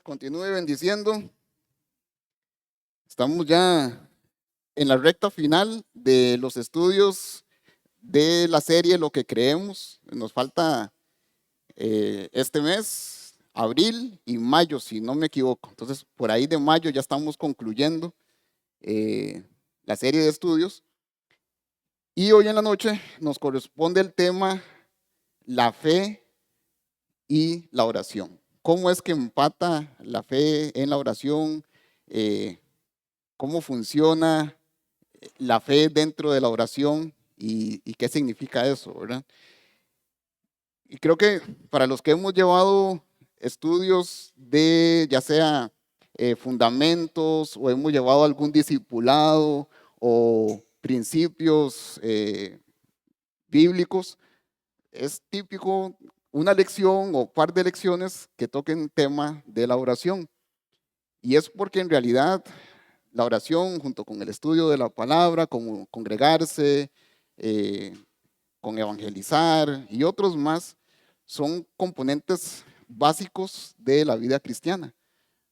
continúe bendiciendo. Estamos ya en la recta final de los estudios de la serie Lo que creemos. Nos falta este mes, abril y mayo, si no me equivoco. Entonces, por ahí de mayo ya estamos concluyendo la serie de estudios. Y hoy en la noche nos corresponde el tema la fe y la oración. ¿Cómo es que empata la fe en la oración? ¿Cómo funciona la fe dentro de la oración y qué significa eso, verdad? Y creo que para los que hemos llevado estudios de ya sea fundamentos o hemos llevado algún discipulado o principios bíblicos, es típico una lección o par de lecciones que toquen tema de la oración. Y es porque en realidad la oración, junto con el estudio de la palabra, como congregarse, con evangelizar y otros más, son componentes básicos de la vida cristiana.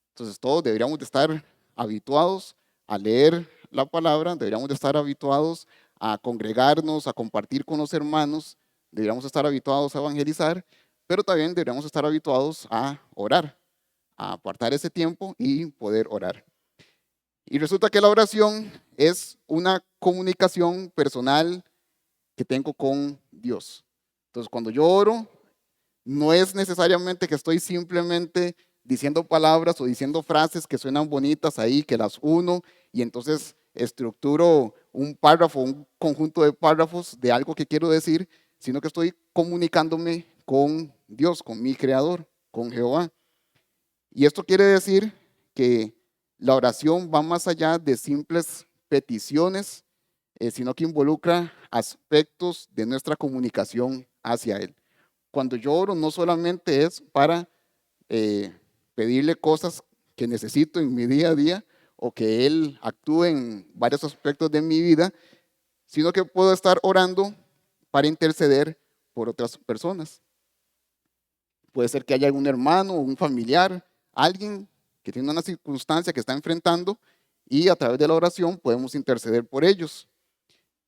Entonces todos deberíamos de estar habituados a leer la palabra, deberíamos de estar habituados a congregarnos, a compartir con los hermanos, deberíamos estar habituados a evangelizar, pero también deberíamos estar habituados a orar, a apartar ese tiempo y poder orar. Y resulta que la oración es una comunicación personal que tengo con Dios. Entonces, cuando yo oro, no es necesariamente que estoy simplemente diciendo palabras o diciendo frases que suenan bonitas ahí, que las uno y entonces estructuro un párrafo, un conjunto de párrafos de algo que quiero decir, sino que estoy comunicándome con Dios, con mi Creador, con Jehová. Y esto quiere decir que la oración va más allá de simples peticiones, sino que involucra aspectos de nuestra comunicación hacia Él. Cuando yo oro no solamente es para pedirle cosas que necesito en mi día a día o que Él actúe en varios aspectos de mi vida, sino que puedo estar orando para interceder por otras personas. Puede ser que haya algún hermano o un familiar, alguien que tiene una circunstancia que está enfrentando y a través de la oración podemos interceder por ellos.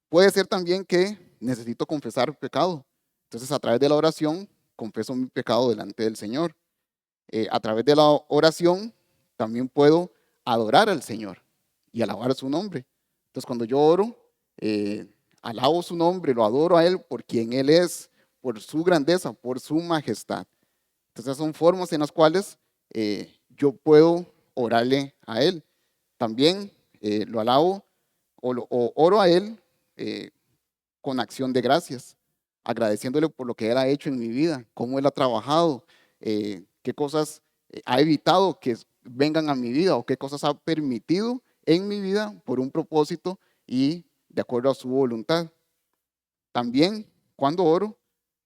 Puede ser también que necesito confesar pecado. Entonces a través de la oración confieso mi pecado delante del Señor. A través de la oración también puedo adorar al Señor y alabar su nombre. Entonces cuando yo oro, alabo su nombre, lo adoro a Él por quien Él es, por su grandeza, por su majestad. Entonces son formas en las cuales yo puedo orarle a Él. También lo alabo o oro a Él con acción de gracias, agradeciéndole por lo que Él ha hecho en mi vida, cómo Él ha trabajado, qué cosas ha evitado que vengan a mi vida o qué cosas ha permitido en mi vida por un propósito y de acuerdo a su voluntad. También cuando oro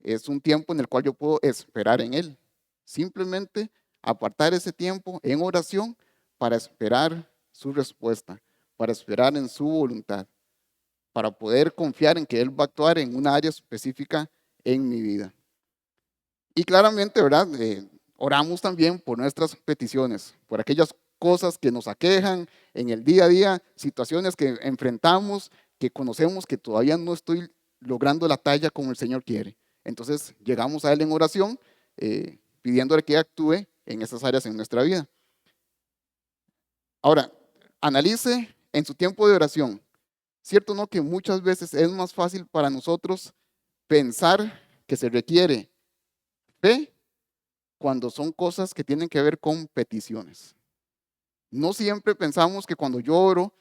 es un tiempo en el cual yo puedo esperar en Él. Simplemente apartar ese tiempo en oración para esperar su respuesta, para esperar en su voluntad, para poder confiar en que Él va a actuar en una área específica en mi vida. Y claramente, ¿verdad? Oramos también por nuestras peticiones, por aquellas cosas que nos aquejan en el día a día, situaciones que enfrentamos, que conocemos que todavía no estoy logrando la talla como el Señor quiere. Entonces llegamos a Él en oración, pidiéndole que actúe en esas áreas en nuestra vida. Ahora, analice en su tiempo de oración. ¿Cierto no que muchas veces es más fácil para nosotros pensar que se requiere fe cuando son cosas que tienen que ver con peticiones? No siempre pensamos que cuando yo oro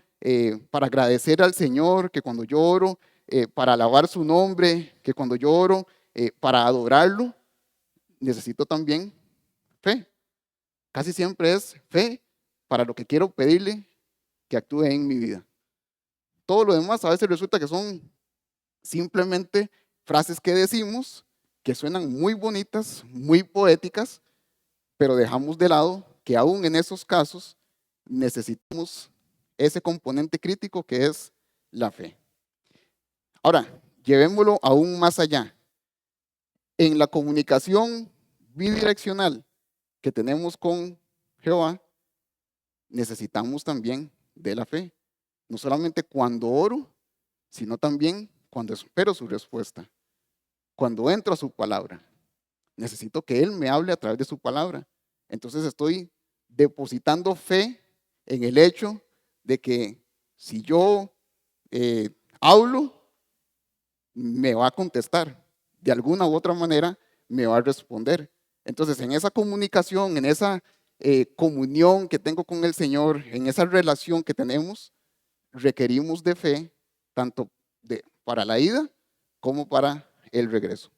para agradecer al Señor, que cuando yo oro para alabar su nombre, que cuando yo oro para adorarlo, necesito también fe. Casi siempre es fe para lo que quiero pedirle que actúe en mi vida. Todo lo demás a veces resulta que son simplemente frases que decimos que suenan muy bonitas, muy poéticas, pero dejamos de lado que aún en esos casos necesitamos ese componente crítico que es la fe. Ahora, llevémoslo aún más allá. En la comunicación bidireccional que tenemos con Jehová, necesitamos también de la fe. No solamente cuando oro, sino también cuando espero su respuesta, cuando entro a su palabra. Necesito que Él me hable a través de su palabra. Entonces estoy depositando fe en el hecho de que si yo hablo, me va a contestar. De alguna u otra manera, me va a responder. Entonces, en esa comunicación, en esa comunión que tengo con el Señor, en esa relación que tenemos, requerimos de fe, tanto para la ida como para el regreso.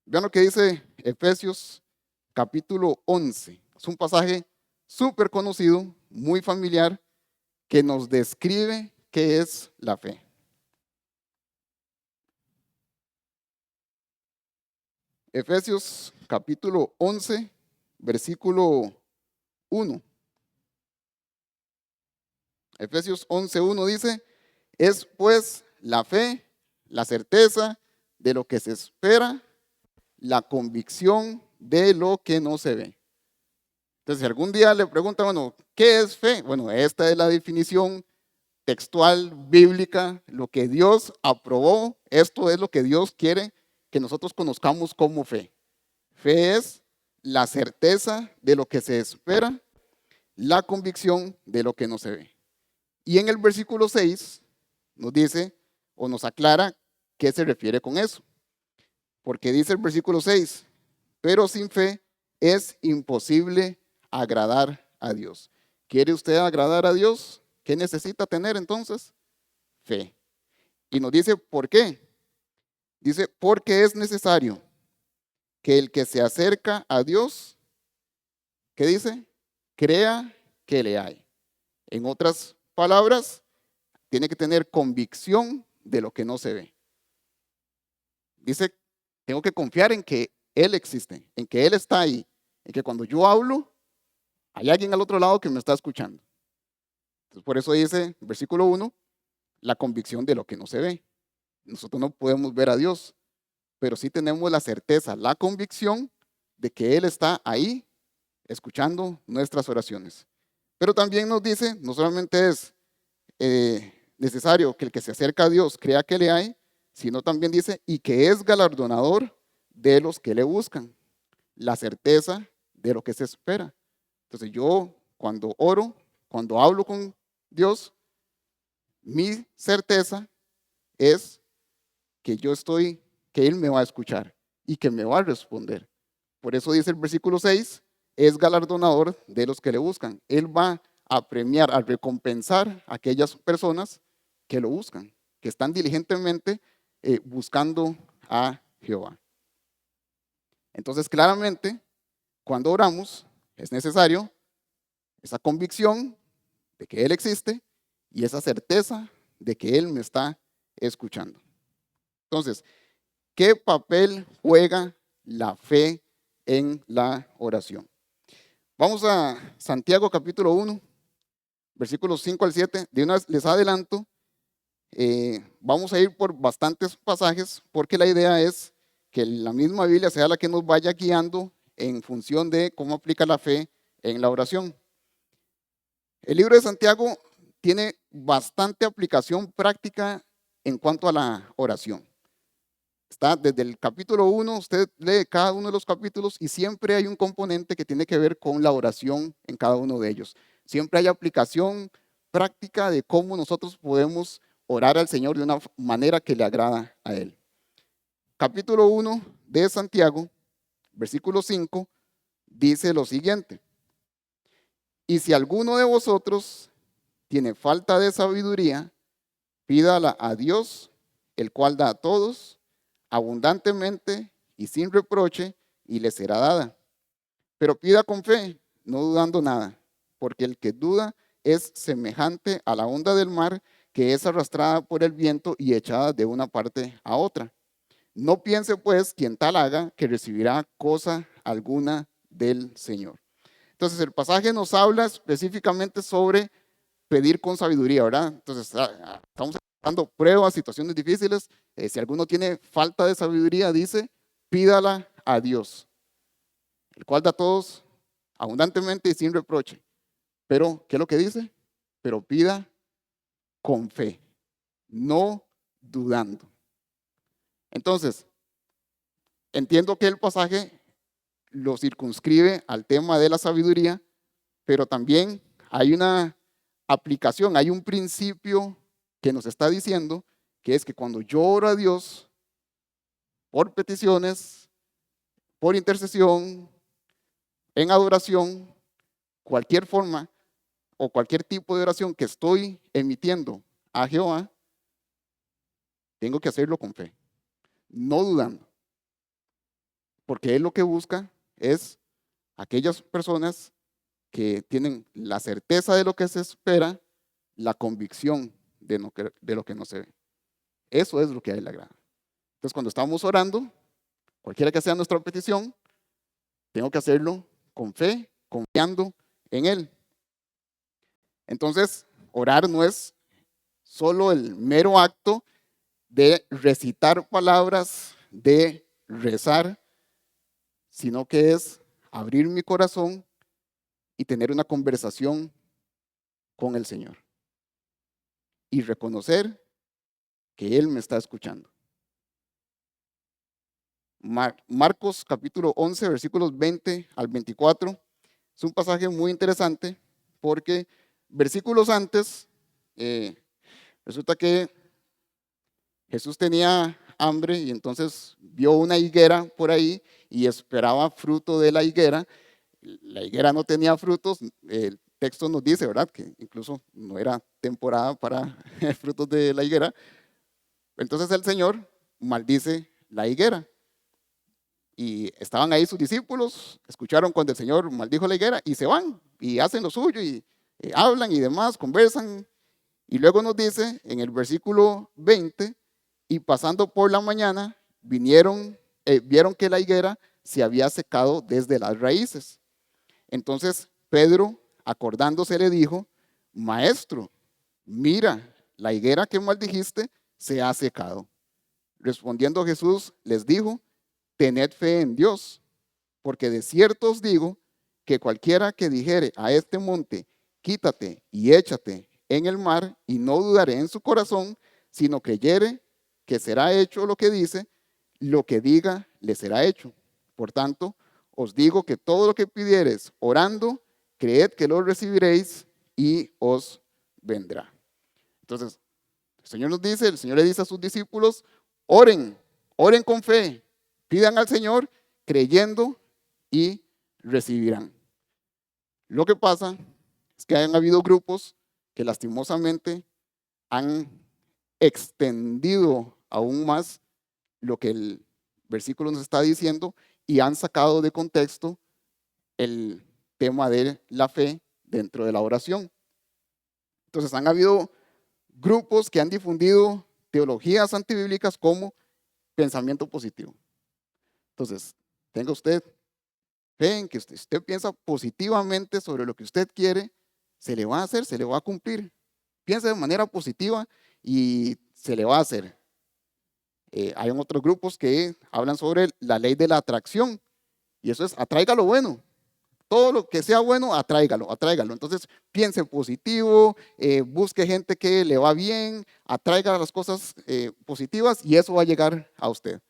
Vean lo que dice Efesios capítulo 11. Es un pasaje súper conocido, muy familiar, que nos describe qué es la fe. Efesios capítulo 11, versículo 1. Efesios 11:1 dice, es pues la fe, la certeza de lo que se espera, la convicción de lo que no se ve. Entonces, si algún día le preguntan, bueno, ¿qué es fe? Bueno, esta es la definición textual, bíblica, lo que Dios aprobó, esto es lo que Dios quiere que nosotros conozcamos como fe. Fe es la certeza de lo que se espera, la convicción de lo que no se ve. Y en el versículo 6 nos dice o nos aclara qué se refiere con eso. Porque dice el versículo 6, pero sin fe es imposible agradar a Dios. ¿Quiere usted agradar a Dios? ¿Qué necesita tener entonces? Fe. Y nos dice, ¿por qué? Dice, porque es necesario que el que se acerca a Dios, ¿qué dice? Crea que le hay. En otras palabras, tiene que tener convicción de lo que no se ve. Dice, tengo que confiar en que Él existe, en que Él está ahí, en que cuando yo hablo, hay alguien al otro lado que me está escuchando. Entonces, por eso dice, versículo 1, la convicción de lo que no se ve. Nosotros no podemos ver a Dios, pero sí tenemos la certeza, la convicción de que Él está ahí escuchando nuestras oraciones. Pero también nos dice, no solamente es necesario que el que se acerca a Dios crea que le hay, sino también dice, y que es galardonador de los que le buscan, la certeza de lo que se espera. Entonces yo cuando oro, cuando hablo con Dios, mi certeza es que que Él me va a escuchar y que me va a responder. Por eso dice el versículo 6, es galardonador de los que le buscan. Él va a premiar, a recompensar a aquellas personas que lo buscan, que están diligentemente buscando a Jehová. Entonces, claramente, cuando oramos, es necesario esa convicción de que Él existe y esa certeza de que Él me está escuchando. Entonces, ¿qué papel juega la fe en la oración? Vamos a Santiago capítulo 1, versículos 5 al 7. De una vez les adelanto, vamos a ir por bastantes pasajes porque la idea es que la misma Biblia sea la que nos vaya guiando en función de cómo aplica la fe en la oración. El libro de Santiago tiene bastante aplicación práctica en cuanto a la oración. Está desde el capítulo 1, usted lee cada uno de los capítulos y siempre hay un componente que tiene que ver con la oración en cada uno de ellos. Siempre hay aplicación práctica de cómo nosotros podemos orar al Señor de una manera que le agrada a Él. Capítulo 1 de Santiago, versículo 5, dice lo siguiente. Y si alguno de vosotros tiene falta de sabiduría, pídala a Dios, el cual da a todos abundantemente y sin reproche, y le será dada. Pero pida con fe, no dudando nada, porque el que duda es semejante a la onda del mar que es arrastrada por el viento y echada de una parte a otra. No piense pues quien tal haga que recibirá cosa alguna del Señor. Entonces el pasaje nos habla específicamente sobre pedir con sabiduría, ¿verdad? Entonces estamos dando pruebas, situaciones difíciles. Si alguno tiene falta de sabiduría, dice, pídala a Dios, el cual da a todos abundantemente y sin reproche. Pero, ¿qué es lo que dice? Pero pida con fe, no dudando. Entonces, entiendo que el pasaje lo circunscribe al tema de la sabiduría, pero también hay una aplicación, hay un principio que nos está diciendo que es que cuando yo oro a Dios por peticiones, por intercesión, en adoración, cualquier forma o cualquier tipo de oración que estoy emitiendo a Jehová, tengo que hacerlo con fe, no dudando, porque Él lo que busca es aquellas personas que tienen la certeza de lo que se espera, la convicción de lo que no se ve. Eso es lo que a Él le agrada. Entonces, cuando estamos orando, cualquiera que sea nuestra petición, tengo que hacerlo con fe, confiando en Él. Entonces, orar no es solo el mero acto de recitar palabras, de rezar, sino que es abrir mi corazón y tener una conversación con el Señor y reconocer que Él me está escuchando. Marcos capítulo 11, versículos 20 al 24, es un pasaje muy interesante porque versículos antes, resulta que Jesús tenía hambre y entonces vio una higuera por ahí y esperaba fruto de la higuera. La higuera no tenía frutos, el texto nos dice, ¿verdad? Que incluso no era temporada para frutos de la higuera. Entonces el Señor maldice la higuera. Y estaban ahí sus discípulos, escucharon cuando el Señor maldijo la higuera y se van y hacen lo suyo y hablan y demás, conversan. Y luego nos dice en el versículo 20, y pasando por la mañana vieron que la higuera se había secado desde las raíces. Entonces Pedro, acordándose, le dijo, Maestro, mira, la higuera que maldijiste se ha secado. Respondiendo Jesús les dijo, tened fe en Dios, porque de cierto os digo que cualquiera que dijere a este monte, quítate y échate en el mar, y no dudaré en su corazón, sino creyere que será hecho lo que dice, lo que diga le será hecho. Por tanto, os digo que todo lo que pidiereis orando, creed que lo recibiréis y os vendrá. Entonces, el Señor le dice a sus discípulos, oren, oren con fe, pidan al Señor creyendo y recibirán. Lo que pasa es que han habido grupos que lastimosamente han extendido aún más lo que el versículo nos está diciendo y han sacado de contexto el tema de la fe dentro de la oración. Entonces han habido grupos que han difundido teologías antibíblicas como pensamiento positivo. Entonces, tenga usted fe en que usted piensa positivamente sobre lo que usted quiere, se le va a hacer, se le va a cumplir. Piensa de manera positiva y se le va a hacer. Hay otros grupos que hablan sobre la ley de la atracción y eso es atraiga lo bueno. Todo lo que sea bueno, atráigalo, atráigalo. Entonces, piense positivo, busque gente que le va bien, atraiga las cosas positivas y eso va a llegar a usted.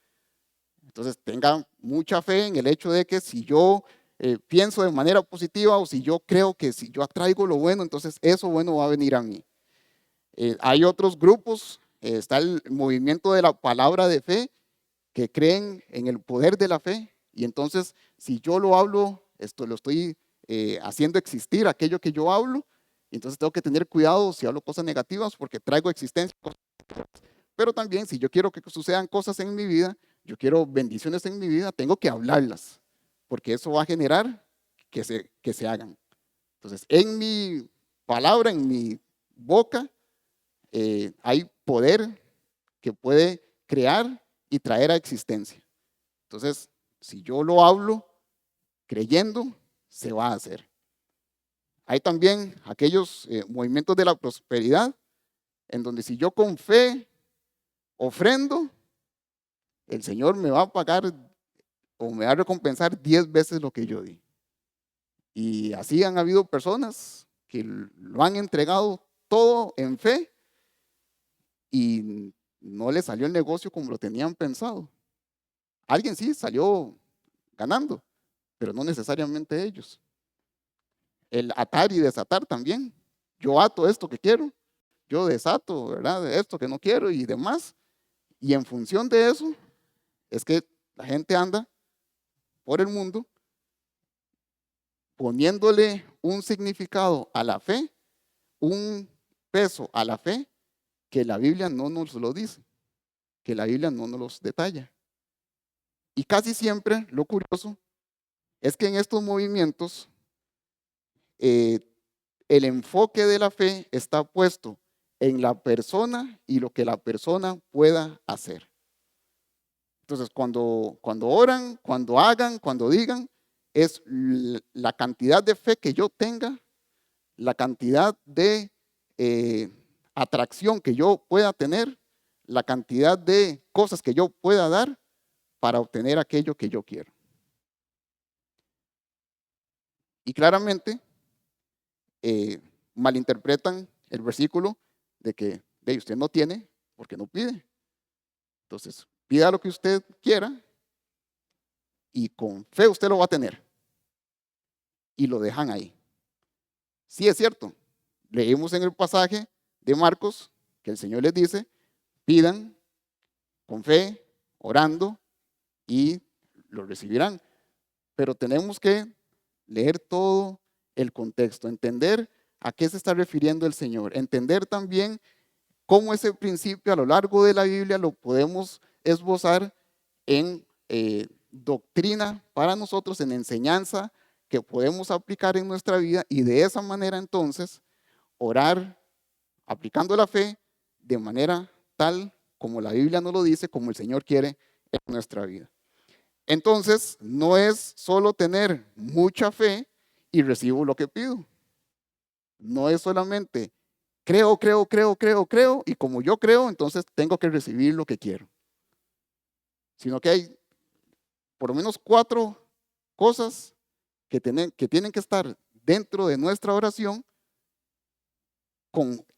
Entonces, tenga mucha fe en el hecho de que si yo pienso de manera positiva o si yo creo que si yo atraigo lo bueno, entonces eso bueno va a venir a mí. Hay otros grupos, está el movimiento de la palabra de fe, que creen en el poder de la fe y entonces si yo lo hablo, esto lo estoy haciendo existir aquello que yo hablo, y entonces tengo que tener cuidado si hablo cosas negativas porque traigo existencia. Pero también si yo quiero que sucedan cosas en mi vida, yo quiero bendiciones en mi vida, tengo que hablarlas, porque eso va a generar que se hagan. Entonces, en mi palabra, en mi boca, hay poder que puede crear y traer a existencia. Entonces, si yo lo hablo creyendo, se va a hacer. Hay también aquellos movimientos de la prosperidad, en donde si yo con fe ofrendo, el Señor me va a pagar o me va a recompensar 10 veces lo que yo di. Y así han habido personas que lo han entregado todo en fe y no les salió el negocio como lo tenían pensado. Alguien sí salió ganando, pero no necesariamente ellos. El atar y desatar también. Yo ato esto que quiero, yo desato, ¿verdad? Esto que no quiero y demás. Y en función de eso, es que la gente anda por el mundo poniéndole un significado a la fe, un peso a la fe que la Biblia no nos lo dice, que la Biblia no nos los detalla. Y casi siempre lo curioso es que en estos movimientos eh, el enfoque de la fe está puesto en la persona y lo que la persona pueda hacer. Entonces, cuando oran, cuando hagan, cuando digan, es la cantidad de fe que yo tenga, la cantidad de atracción que yo pueda tener, la cantidad de cosas que yo pueda dar para obtener aquello que yo quiero. Y claramente malinterpretan el versículo de que usted no tiene porque no pide. Entonces, pida lo que usted quiera y con fe usted lo va a tener. Y lo dejan ahí. Sí, es cierto. Leímos en el pasaje de Marcos que el Señor les dice, pidan con fe, orando y lo recibirán. Pero tenemos que leer todo el contexto, entender a qué se está refiriendo el Señor, entender también cómo ese principio a lo largo de la Biblia lo podemos esbozar en doctrina para nosotros, en enseñanza que podemos aplicar en nuestra vida y de esa manera entonces orar aplicando la fe de manera tal como la Biblia nos lo dice, como el Señor quiere en nuestra vida. Entonces, no es solo tener mucha fe y recibo lo que pido. No es solamente creo, y como yo creo, entonces tengo que recibir lo que quiero. Sino que hay por lo menos 4 cosas que tienen que estar dentro de nuestra oración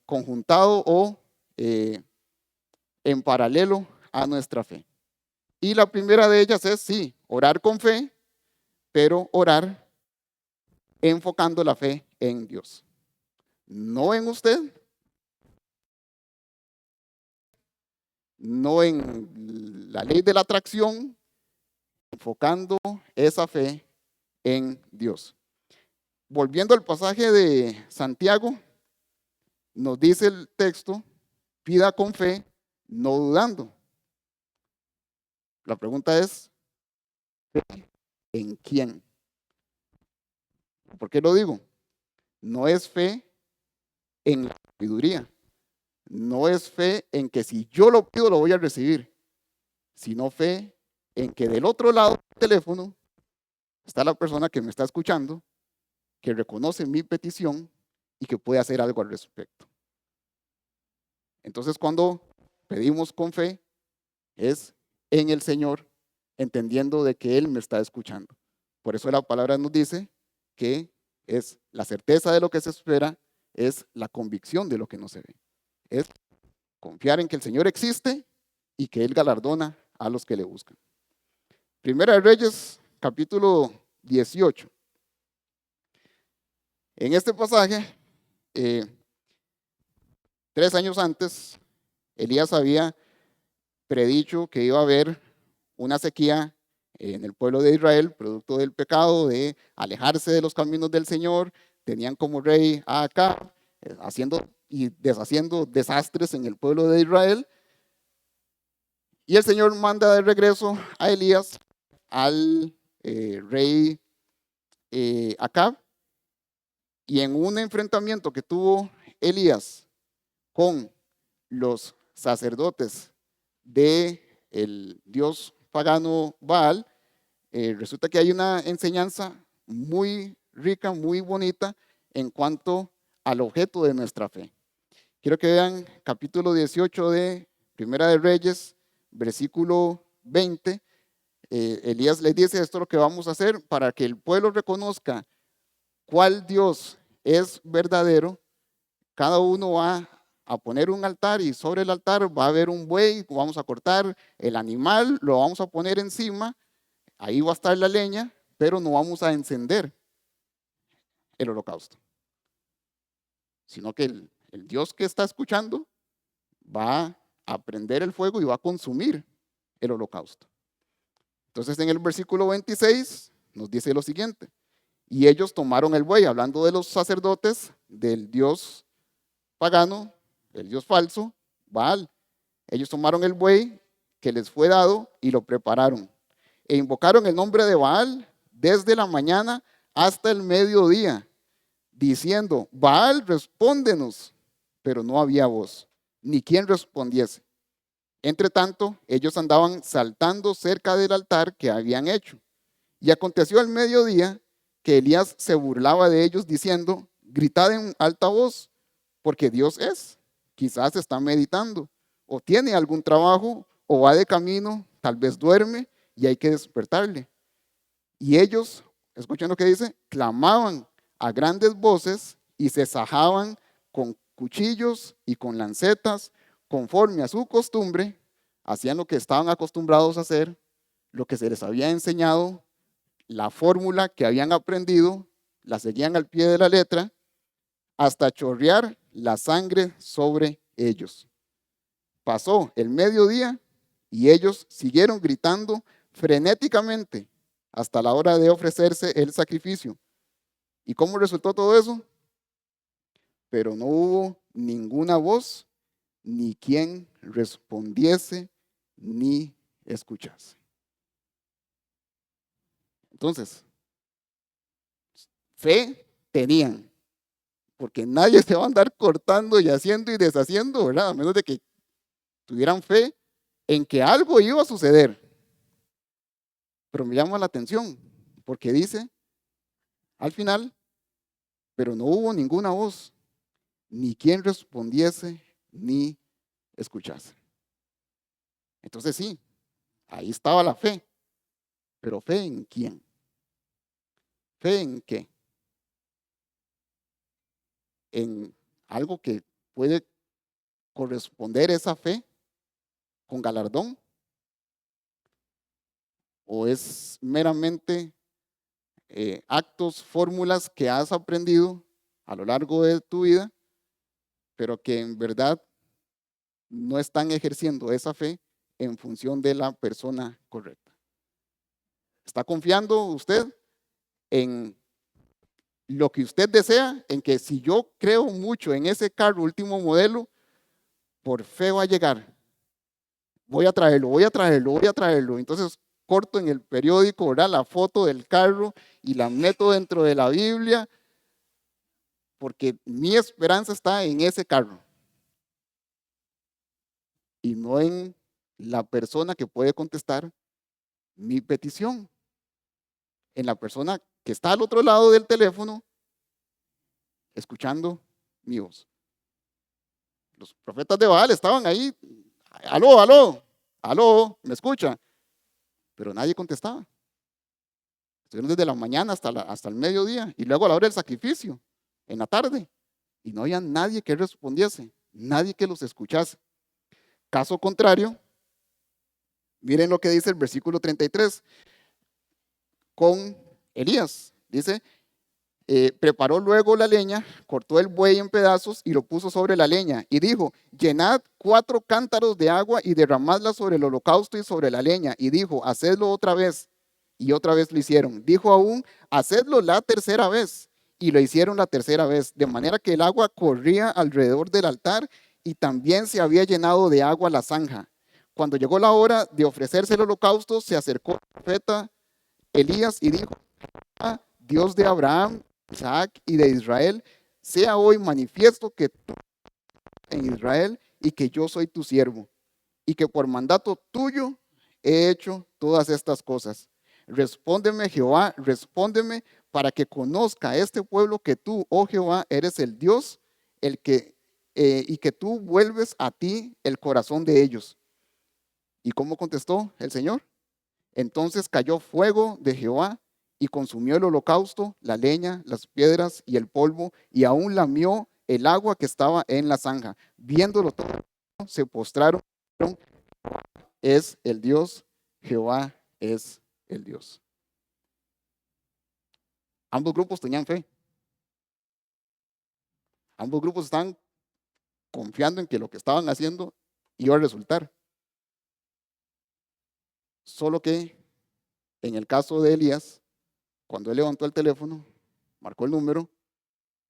conjuntado o en paralelo a nuestra fe. Y la primera de ellas es, sí, orar con fe, pero orar enfocando la fe en Dios. No en usted, no en la ley de la atracción, enfocando esa fe en Dios. Volviendo al pasaje de Santiago, nos dice el texto, pida con fe, no dudando. La pregunta es, ¿en quién? ¿Por qué lo digo? No es fe en la sabiduría, no es fe en que si yo lo pido lo voy a recibir, sino fe en que del otro lado del teléfono está la persona que me está escuchando, que reconoce mi petición y que puede hacer algo al respecto. Entonces, cuando pedimos con fe, es en el Señor, entendiendo de que Él me está escuchando. Por eso la palabra nos dice que es la certeza de lo que se espera, es la convicción de lo que no se ve. Es confiar en que el Señor existe y que Él galardona a los que le buscan. Primera de Reyes, capítulo 18. En este pasaje, 3 años antes, Elías había predicho que iba a haber una sequía en el pueblo de Israel, producto del pecado, de alejarse de los caminos del Señor. Tenían como rey a Acab, haciendo y deshaciendo desastres en el pueblo de Israel. Y el Señor manda de regreso a Elías al rey Acab. Y en un enfrentamiento que tuvo Elías con los sacerdotes de el dios pagano Baal, resulta que hay una enseñanza muy rica, muy bonita en cuanto al objeto de nuestra fe. Quiero que vean capítulo 18 de Primera de Reyes, versículo 20. Elías les dice, esto es lo que vamos a hacer para que el pueblo reconozca cuál Dios es verdadero, cada uno va a poner un altar y sobre el altar va a haber un buey, vamos a cortar el animal, lo vamos a poner encima, ahí va a estar la leña, pero no vamos a encender el holocausto, sino que el Dios que está escuchando va a prender el fuego y va a consumir el holocausto. Entonces en el versículo 26 nos dice lo siguiente: y ellos tomaron el buey, hablando de los sacerdotes del Dios pagano, el Dios falso, Baal. Ellos tomaron el buey que les fue dado y lo prepararon. E invocaron el nombre de Baal desde la mañana hasta el mediodía, diciendo: Baal, respóndenos. Pero no había voz, ni quien respondiese. Entre tanto, ellos andaban saltando cerca del altar que habían hecho. Y aconteció al mediodía que Elías se burlaba de ellos diciendo: gritad en alta voz, porque Dios es. Quizás está meditando, o tiene algún trabajo, o va de camino, tal vez duerme y hay que despertarle. Y ellos, escuchen lo que dice, clamaban a grandes voces y se sajaban con cuchillos y con lancetas, conforme a su costumbre, hacían lo que estaban acostumbrados a hacer, lo que se les había enseñado, la fórmula que habían aprendido, la seguían al pie de la letra, hasta chorrear la sangre sobre ellos. Pasó el mediodía y ellos siguieron gritando frenéticamente hasta la hora de ofrecerse el sacrificio. ¿Y cómo resultó todo eso? Pero no hubo ninguna voz, ni quien respondiese, ni escuchase. Entonces, fe tenían, porque nadie se va a andar cortando y haciendo y deshaciendo, ¿verdad? A menos de que tuvieran fe en que algo iba a suceder. Pero me llama la atención, porque dice, al final, pero no hubo ninguna voz, ni quien respondiese, ni escuchase. Entonces sí, ahí estaba la fe, pero ¿fe en quién? ¿Fe en qué? En algo que puede corresponder esa fe con galardón, o es meramente actos, fórmulas que has aprendido a lo largo de tu vida, pero que en verdad no están ejerciendo esa fe en función de la persona correcta. ¿Está confiando usted en lo que usted desea? En que si yo creo mucho en ese carro último modelo, por fe va a llegar. Voy a traerlo, voy a traerlo, voy a traerlo. Entonces corto en el periódico, ¿verdad?, la foto del carro y la meto dentro de la Biblia, porque mi esperanza está en ese carro y no en la persona que puede contestar mi petición, en la persona que está al otro lado del teléfono escuchando mi voz. Los profetas de Baal estaban ahí, aló, aló, aló, ¿me escucha? Pero nadie contestaba. Estuvieron desde la mañana hasta el mediodía y luego a la hora del sacrificio, en la tarde, y no había nadie que respondiese, nadie que los escuchase. Caso contrario, miren lo que dice el versículo 33 con Elías. Dice, preparó luego la leña, cortó el buey en pedazos y lo puso sobre la leña y dijo: llenad 4 cántaros de agua y derramadla sobre el holocausto y sobre la leña. Y dijo: hacedlo otra vez. Y otra vez lo hicieron. Dijo aún: hacedlo la tercera vez. Y lo hicieron la tercera vez, de manera que el agua corría alrededor del altar y también se había llenado de agua la zanja. Cuando llegó la hora de ofrecerse el holocausto, se acercó el profeta Elías y dijo: Dios de Abraham, Isaac y de Israel, sea hoy manifiesto que tú en Israel y que yo soy tu siervo, y que por mandato tuyo he hecho todas estas cosas. Respóndeme, Jehová, respóndeme, para que conozca este pueblo que tú, oh Jehová, eres el Dios, y que tú vuelves a ti el corazón de ellos. ¿Y cómo contestó el Señor? Entonces cayó fuego de Jehová y consumió el holocausto, la leña, las piedras y el polvo, y aún lamió el agua que estaba en la zanja. Viéndolo todo, se postraron. Es el Dios, Jehová es el Dios. Ambos grupos tenían fe. Ambos grupos estaban confiando en que lo que estaban haciendo iba a resultar. Solo que en el caso de Elías, cuando él levantó el teléfono, marcó el número,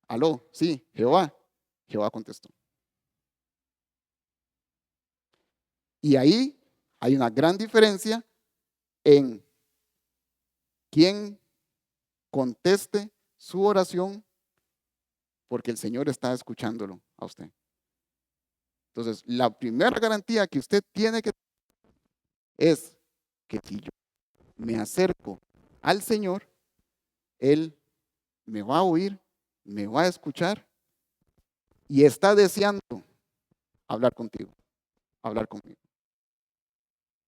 aló, sí, Jehová. Jehová contestó. Y ahí hay una gran diferencia en quién conteste su oración, porque el Señor está escuchándolo a usted. Entonces, la primera garantía que usted tiene que es que si yo me acerco al Señor, Él me va a oír, me va a escuchar y está deseando hablar contigo, hablar conmigo.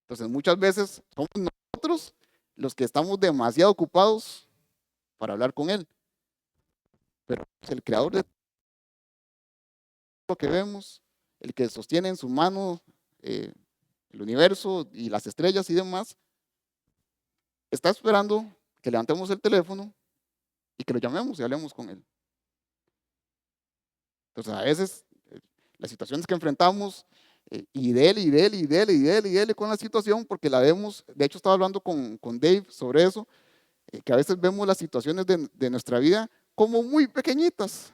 Entonces, muchas veces somos nosotros los que estamos demasiado ocupados para hablar con Él. Pero es el creador de todo lo que vemos, el que sostiene en su mano el universo y las estrellas y demás, está esperando que levantemos el teléfono y que lo llamemos y hablemos con Él. Entonces, a veces las situaciones que enfrentamos, y dele con la situación, porque la vemos, de hecho estaba hablando con Dave sobre eso, que a veces vemos las situaciones de nuestra vida como muy pequeñitas,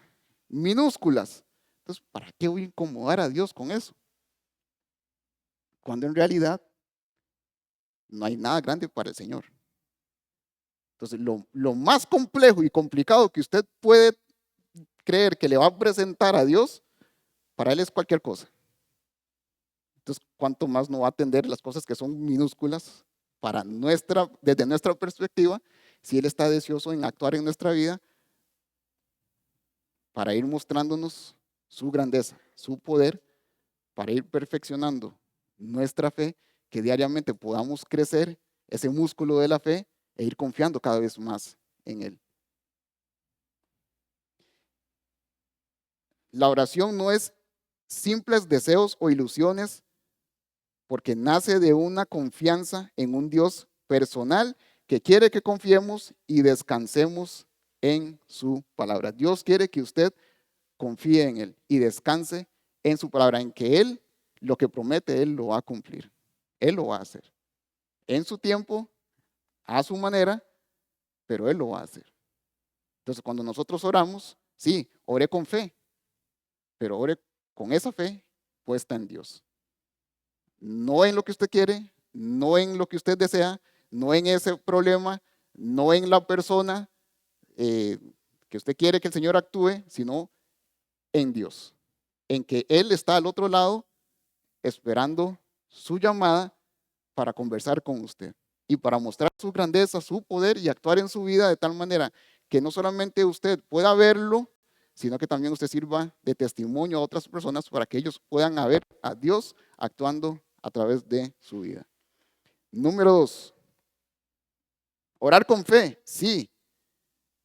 minúsculas. Entonces, ¿para qué voy a incomodar a Dios con eso? Cuando en realidad no hay nada grande para el Señor. Entonces, lo más complejo y complicado que usted puede creer que le va a presentar a Dios, para Él es cualquier cosa. Entonces, ¿cuánto más no va a atender las cosas que son minúsculas desde nuestra perspectiva, si Él está deseoso en actuar en nuestra vida para ir mostrándonos su grandeza, su poder, para ir perfeccionando nuestra fe, que diariamente podamos crecer ese músculo de la fe e ir confiando cada vez más en Él? La oración no es simples deseos o ilusiones, porque nace de una confianza en un Dios personal que quiere que confiemos y descansemos en su palabra. Dios quiere que usted confíe en Él y descanse en su palabra, en que Él lo que promete, Él lo va a cumplir. Él lo va a hacer. En su tiempo, a su manera, pero Él lo va a hacer. Entonces, cuando nosotros oramos, sí, ore con fe, pero ore con esa fe puesta en Dios. No en lo que usted quiere, no en lo que usted desea, no en ese problema, no en la persona que usted quiere que el Señor actúe, sino en Dios, en que Él está al otro lado esperando su llamada para conversar con usted y para mostrar su grandeza, su poder y actuar en su vida de tal manera que no solamente usted pueda verlo, sino que también usted sirva de testimonio a otras personas para que ellos puedan ver a Dios actuando a través de su vida. Número 2, orar con fe, sí,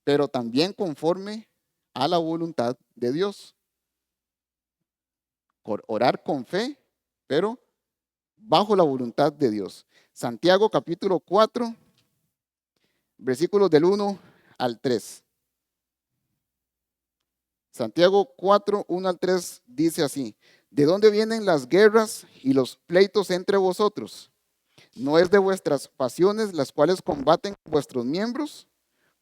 pero también conforme a la voluntad de Dios. Orar con fe, pero bajo la voluntad de Dios. Santiago capítulo 4, versículos del 1 al 3. Santiago 4, 1 al 3 dice así: ¿de dónde vienen las guerras y los pleitos entre vosotros? ¿No es de vuestras pasiones las cuales combaten vuestros miembros?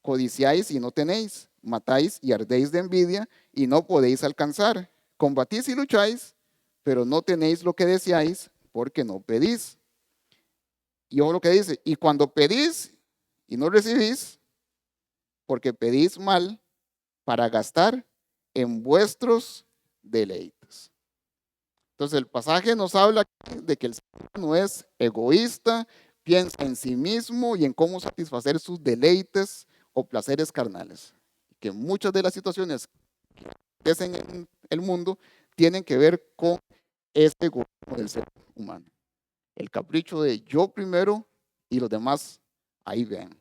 Codiciáis y no tenéis, matáis y ardéis de envidia y no podéis alcanzar. Combatís y lucháis, pero no tenéis lo que deseáis porque no pedís. Y ojo lo que dice: y cuando pedís y no recibís, porque pedís mal para gastar en vuestros deleites. Entonces el pasaje nos habla de que el ser humano no es egoísta, piensa en sí mismo y en cómo satisfacer sus deleites o placeres carnales. Que muchas de las situaciones que acontecen en el mundo tienen que ver con ese egoísmo del ser humano. El capricho de yo primero y los demás ahí vean.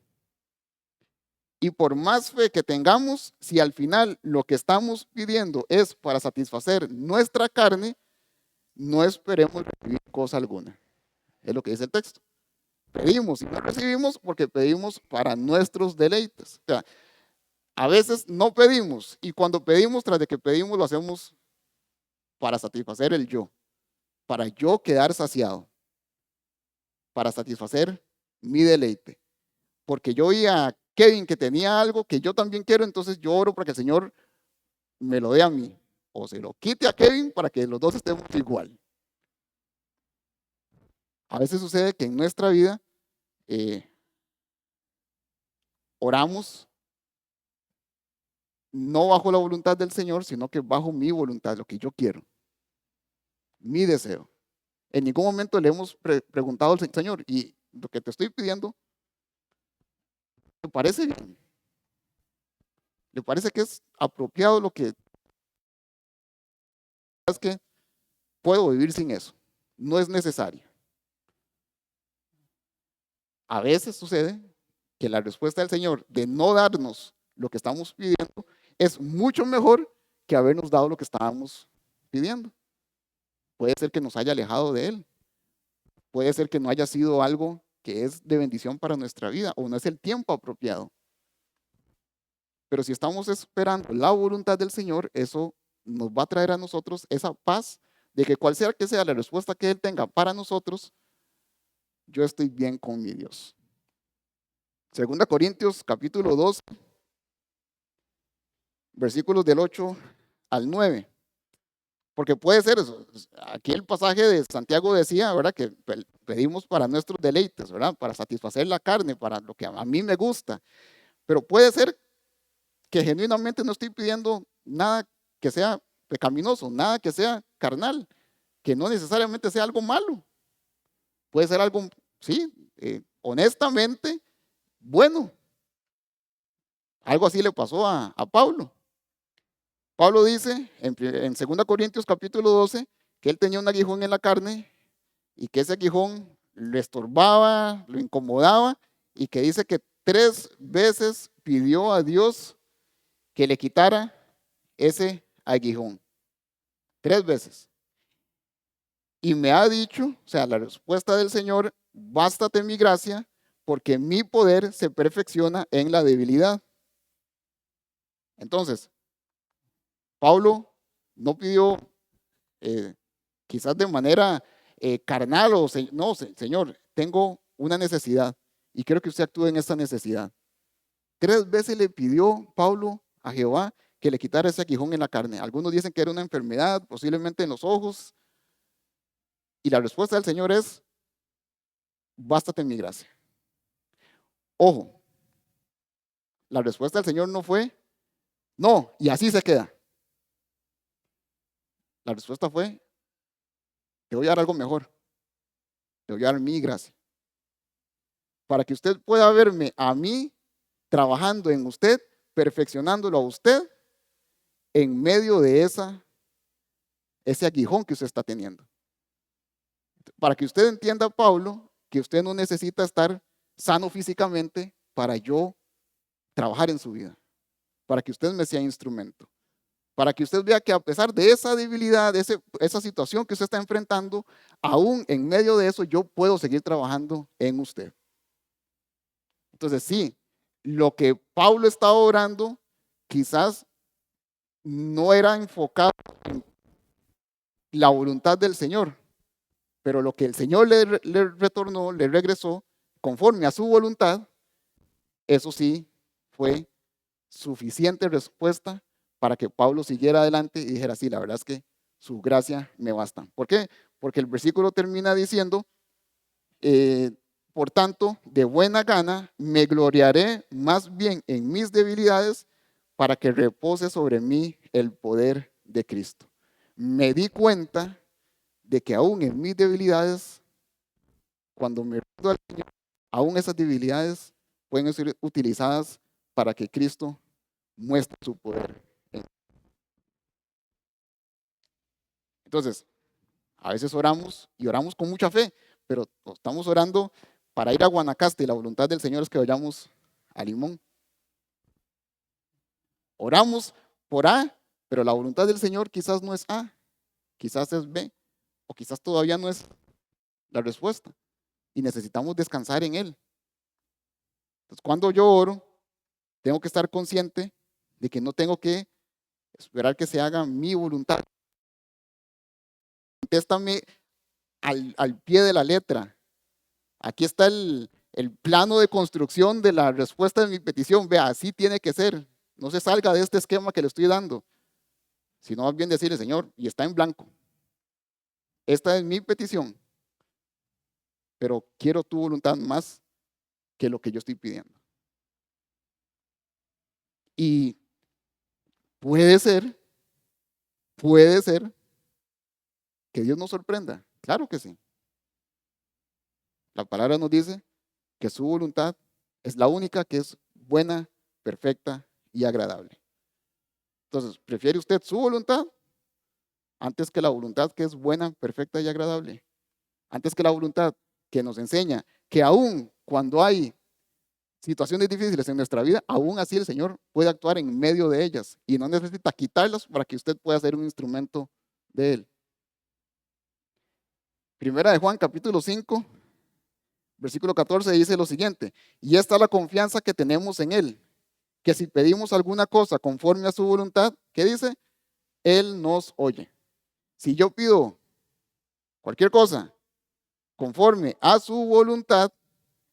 Y por más fe que tengamos, si al final lo que estamos pidiendo es para satisfacer nuestra carne, no esperemos recibir cosa alguna. Es lo que dice el texto. Pedimos y no recibimos porque pedimos para nuestros deleites. O sea, a veces no pedimos y cuando pedimos, tras de que pedimos, lo hacemos para satisfacer el yo, para yo quedar saciado, para satisfacer mi deleite. Porque yo vi a Kevin que tenía algo que yo también quiero, entonces yo oro para que el Señor me lo dé a mí. O se lo quite a Kevin para que los dos estemos igual. A veces sucede que en nuestra vida oramos no bajo la voluntad del Señor, sino que bajo mi voluntad, lo que yo quiero, mi deseo. En ningún momento le hemos preguntado al Señor, y lo que te estoy pidiendo, ¿te parece bien? ¿Le parece que es apropiado lo que es que puedo vivir sin eso? No es necesario. A veces sucede que la respuesta del Señor de no darnos lo que estamos pidiendo es mucho mejor que habernos dado lo que estábamos pidiendo. Puede ser que nos haya alejado de Él. Puede ser que no haya sido algo que es de bendición para nuestra vida o no es el tiempo apropiado. Pero si estamos esperando la voluntad del Señor, eso nos va a traer a nosotros esa paz de que cual sea que sea la respuesta que Él tenga para nosotros, yo estoy bien con mi Dios. Segunda Corintios capítulo 2, versículos del 8 al 9. Porque puede ser eso. Aquí el pasaje de Santiago decía, ¿verdad? Que pedimos para nuestros deleites, ¿verdad? Para satisfacer la carne, para lo que a mí me gusta. Pero puede ser que genuinamente no estoy pidiendo nada que sea pecaminoso, nada que sea carnal, que no necesariamente sea algo malo. Puede ser algo, sí, honestamente, bueno. Algo así le pasó a Pablo. Pablo dice en 2 Corintios capítulo 12 que él tenía un aguijón en la carne y que ese aguijón le estorbaba, lo incomodaba y que dice que 3 veces pidió a Dios que le quitara ese aguijón. 3 veces. Y me ha dicho, o sea, la respuesta del Señor, bástate mi gracia, porque mi poder se perfecciona en la debilidad. Entonces, Pablo no pidió quizás de manera carnal o no, Señor, tengo una necesidad y quiero que usted actúe en esa necesidad. 3 veces le pidió Pablo a Jehová que le quitara ese aguijón en la carne. Algunos dicen que era una enfermedad, posiblemente en los ojos. Y la respuesta del Señor es, bástate en mi gracia. Ojo, la respuesta del Señor no fue, no, y así se queda. La respuesta fue, te voy a dar algo mejor. Te voy a dar mi gracia. Para que usted pueda verme a mí trabajando en usted, perfeccionándolo a usted en medio de ese aguijón que usted está teniendo. Para que usted entienda, Pablo, que usted no necesita estar sano físicamente para yo trabajar en su vida, para que usted me sea instrumento, para que usted vea que a pesar de esa debilidad, de esa situación que usted está enfrentando, aún en medio de eso yo puedo seguir trabajando en usted. Entonces sí, lo que Pablo estaba orando quizás no era enfocado en la voluntad del Señor, pero lo que el Señor le retornó, le regresó conforme a su voluntad, eso sí fue suficiente respuesta para que Pablo siguiera adelante y dijera, sí, la verdad es que su gracia me basta. ¿Por qué? Porque el versículo termina diciendo, por tanto, de buena gana me gloriaré más bien en mis debilidades para que repose sobre mí el poder de Cristo. Me di cuenta de que aún en mis debilidades, cuando me rindo al Señor, aún esas debilidades pueden ser utilizadas para que Cristo muestre su poder. Entonces, a veces oramos y oramos con mucha fe, pero estamos orando para ir a Guanacaste y la voluntad del Señor es que vayamos a Limón. Oramos por A, pero la voluntad del Señor quizás no es A, quizás es B, o quizás todavía no es la respuesta. Y necesitamos descansar en Él. Entonces, cuando yo oro, tengo que estar consciente de que no tengo que esperar que se haga mi voluntad. Contéstame al pie de la letra. Aquí está el plano de construcción de la respuesta de mi petición. Vea, así tiene que ser. No se salga de este esquema que le estoy dando, sino más bien decirle, Señor, y está en blanco. Esta es mi petición, pero quiero tu voluntad más que lo que yo estoy pidiendo. Y puede ser que Dios nos sorprenda. Claro que sí. La palabra nos dice que su voluntad es la única que es buena, perfecta y agradable. Entonces, ¿prefiere usted su voluntad antes que la voluntad que es buena, perfecta y agradable? Antes que la voluntad que nos enseña que aún cuando hay situaciones difíciles en nuestra vida, aún así el Señor puede actuar en medio de ellas y no necesita quitarlas para que usted pueda ser un instrumento de Él. Primera de Juan, capítulo 5, versículo 14 dice lo siguiente: y esta es la confianza que tenemos en Él, que si pedimos alguna cosa conforme a su voluntad, ¿qué dice? Él nos oye. Si yo pido cualquier cosa conforme a su voluntad,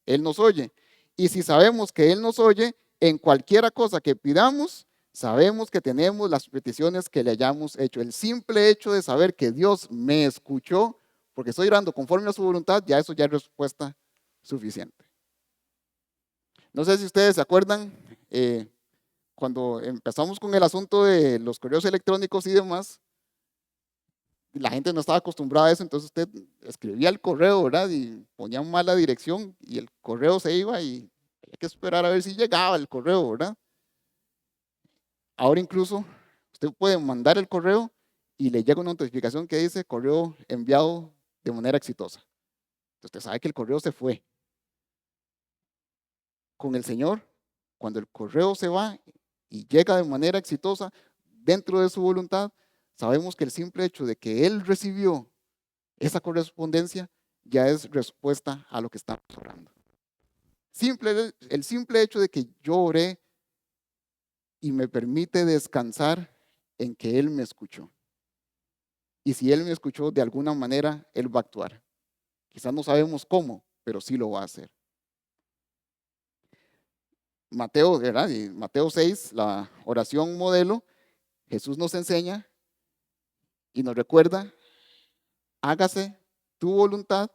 Él nos oye. Y si sabemos que Él nos oye, en cualquiera cosa que pidamos, sabemos que tenemos las peticiones que le hayamos hecho. El simple hecho de saber que Dios me escuchó, porque estoy orando conforme a su voluntad, ya eso ya es respuesta suficiente. No sé si ustedes se acuerdan, cuando empezamos con el asunto de los correos electrónicos y demás, la gente no estaba acostumbrada a eso, entonces usted escribía el correo, ¿verdad? Y ponía mala dirección y el correo se iba y había que esperar a ver si llegaba el correo, ¿verdad? Ahora incluso usted puede mandar el correo y le llega una notificación que dice correo enviado de manera exitosa. Entonces usted sabe que el correo se fue. Con el Señor, cuando el correo se va y llega de manera exitosa dentro de su voluntad, sabemos que el simple hecho de que Él recibió esa correspondencia ya es respuesta a lo que estamos orando. El simple hecho de que yo oré y me permite descansar en que Él me escuchó. Y si Él me escuchó, de alguna manera Él va a actuar. Quizás no sabemos cómo, pero sí lo va a hacer. Mateo, ¿verdad? Y Mateo 6, la oración modelo, Jesús nos enseña y nos recuerda: hágase tu voluntad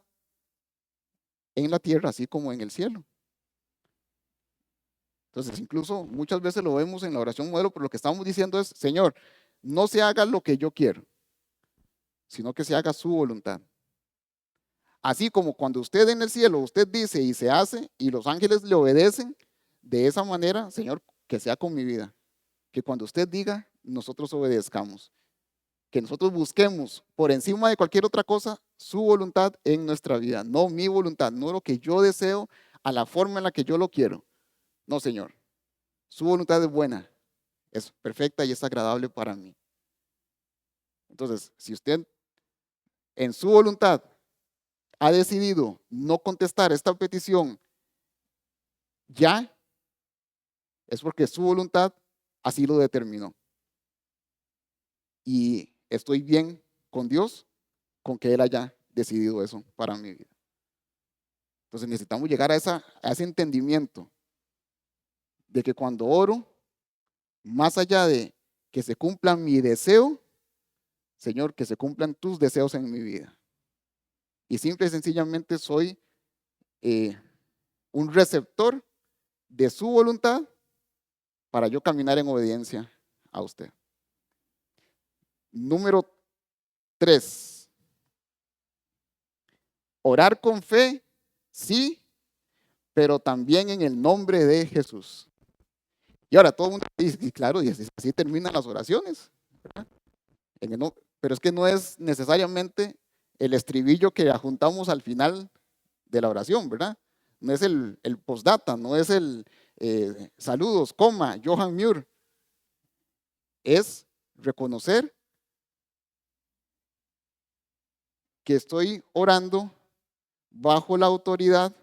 en la tierra, así como en el cielo. Entonces, incluso muchas veces lo vemos en la oración modelo, pero lo que estamos diciendo es: Señor, no se haga lo que yo quiero, sino que se haga su voluntad. Así como cuando usted en el cielo, usted dice y se hace, y los ángeles le obedecen, de esa manera, Señor, que sea con mi vida. Que cuando usted diga, nosotros obedezcamos. Que nosotros busquemos por encima de cualquier otra cosa su voluntad en nuestra vida, no mi voluntad, no lo que yo deseo a la forma en la que yo lo quiero. No, Señor, su voluntad es buena, es perfecta y es agradable para mí. Entonces, si usted en su voluntad ha decidido no contestar esta petición ya, es porque su voluntad así lo determinó. Y estoy bien con Dios, con que Él haya decidido eso para mi vida. Entonces necesitamos llegar a ese entendimiento de que cuando oro, más allá de que se cumpla mi deseo, Señor, que se cumplan tus deseos en mi vida. Y simple y sencillamente soy un receptor de su voluntad para yo caminar en obediencia a usted. Número 3. Orar con fe, sí, pero también en el nombre de Jesús. Y ahora todo el mundo dice, y claro, y así terminan las oraciones, ¿verdad? Pero es que no es necesariamente el estribillo que ajuntamos al final de la oración, ¿verdad? No es el postdata, no es el saludos, coma, Johan Muir. es reconocer que estoy orando bajo la autoridad,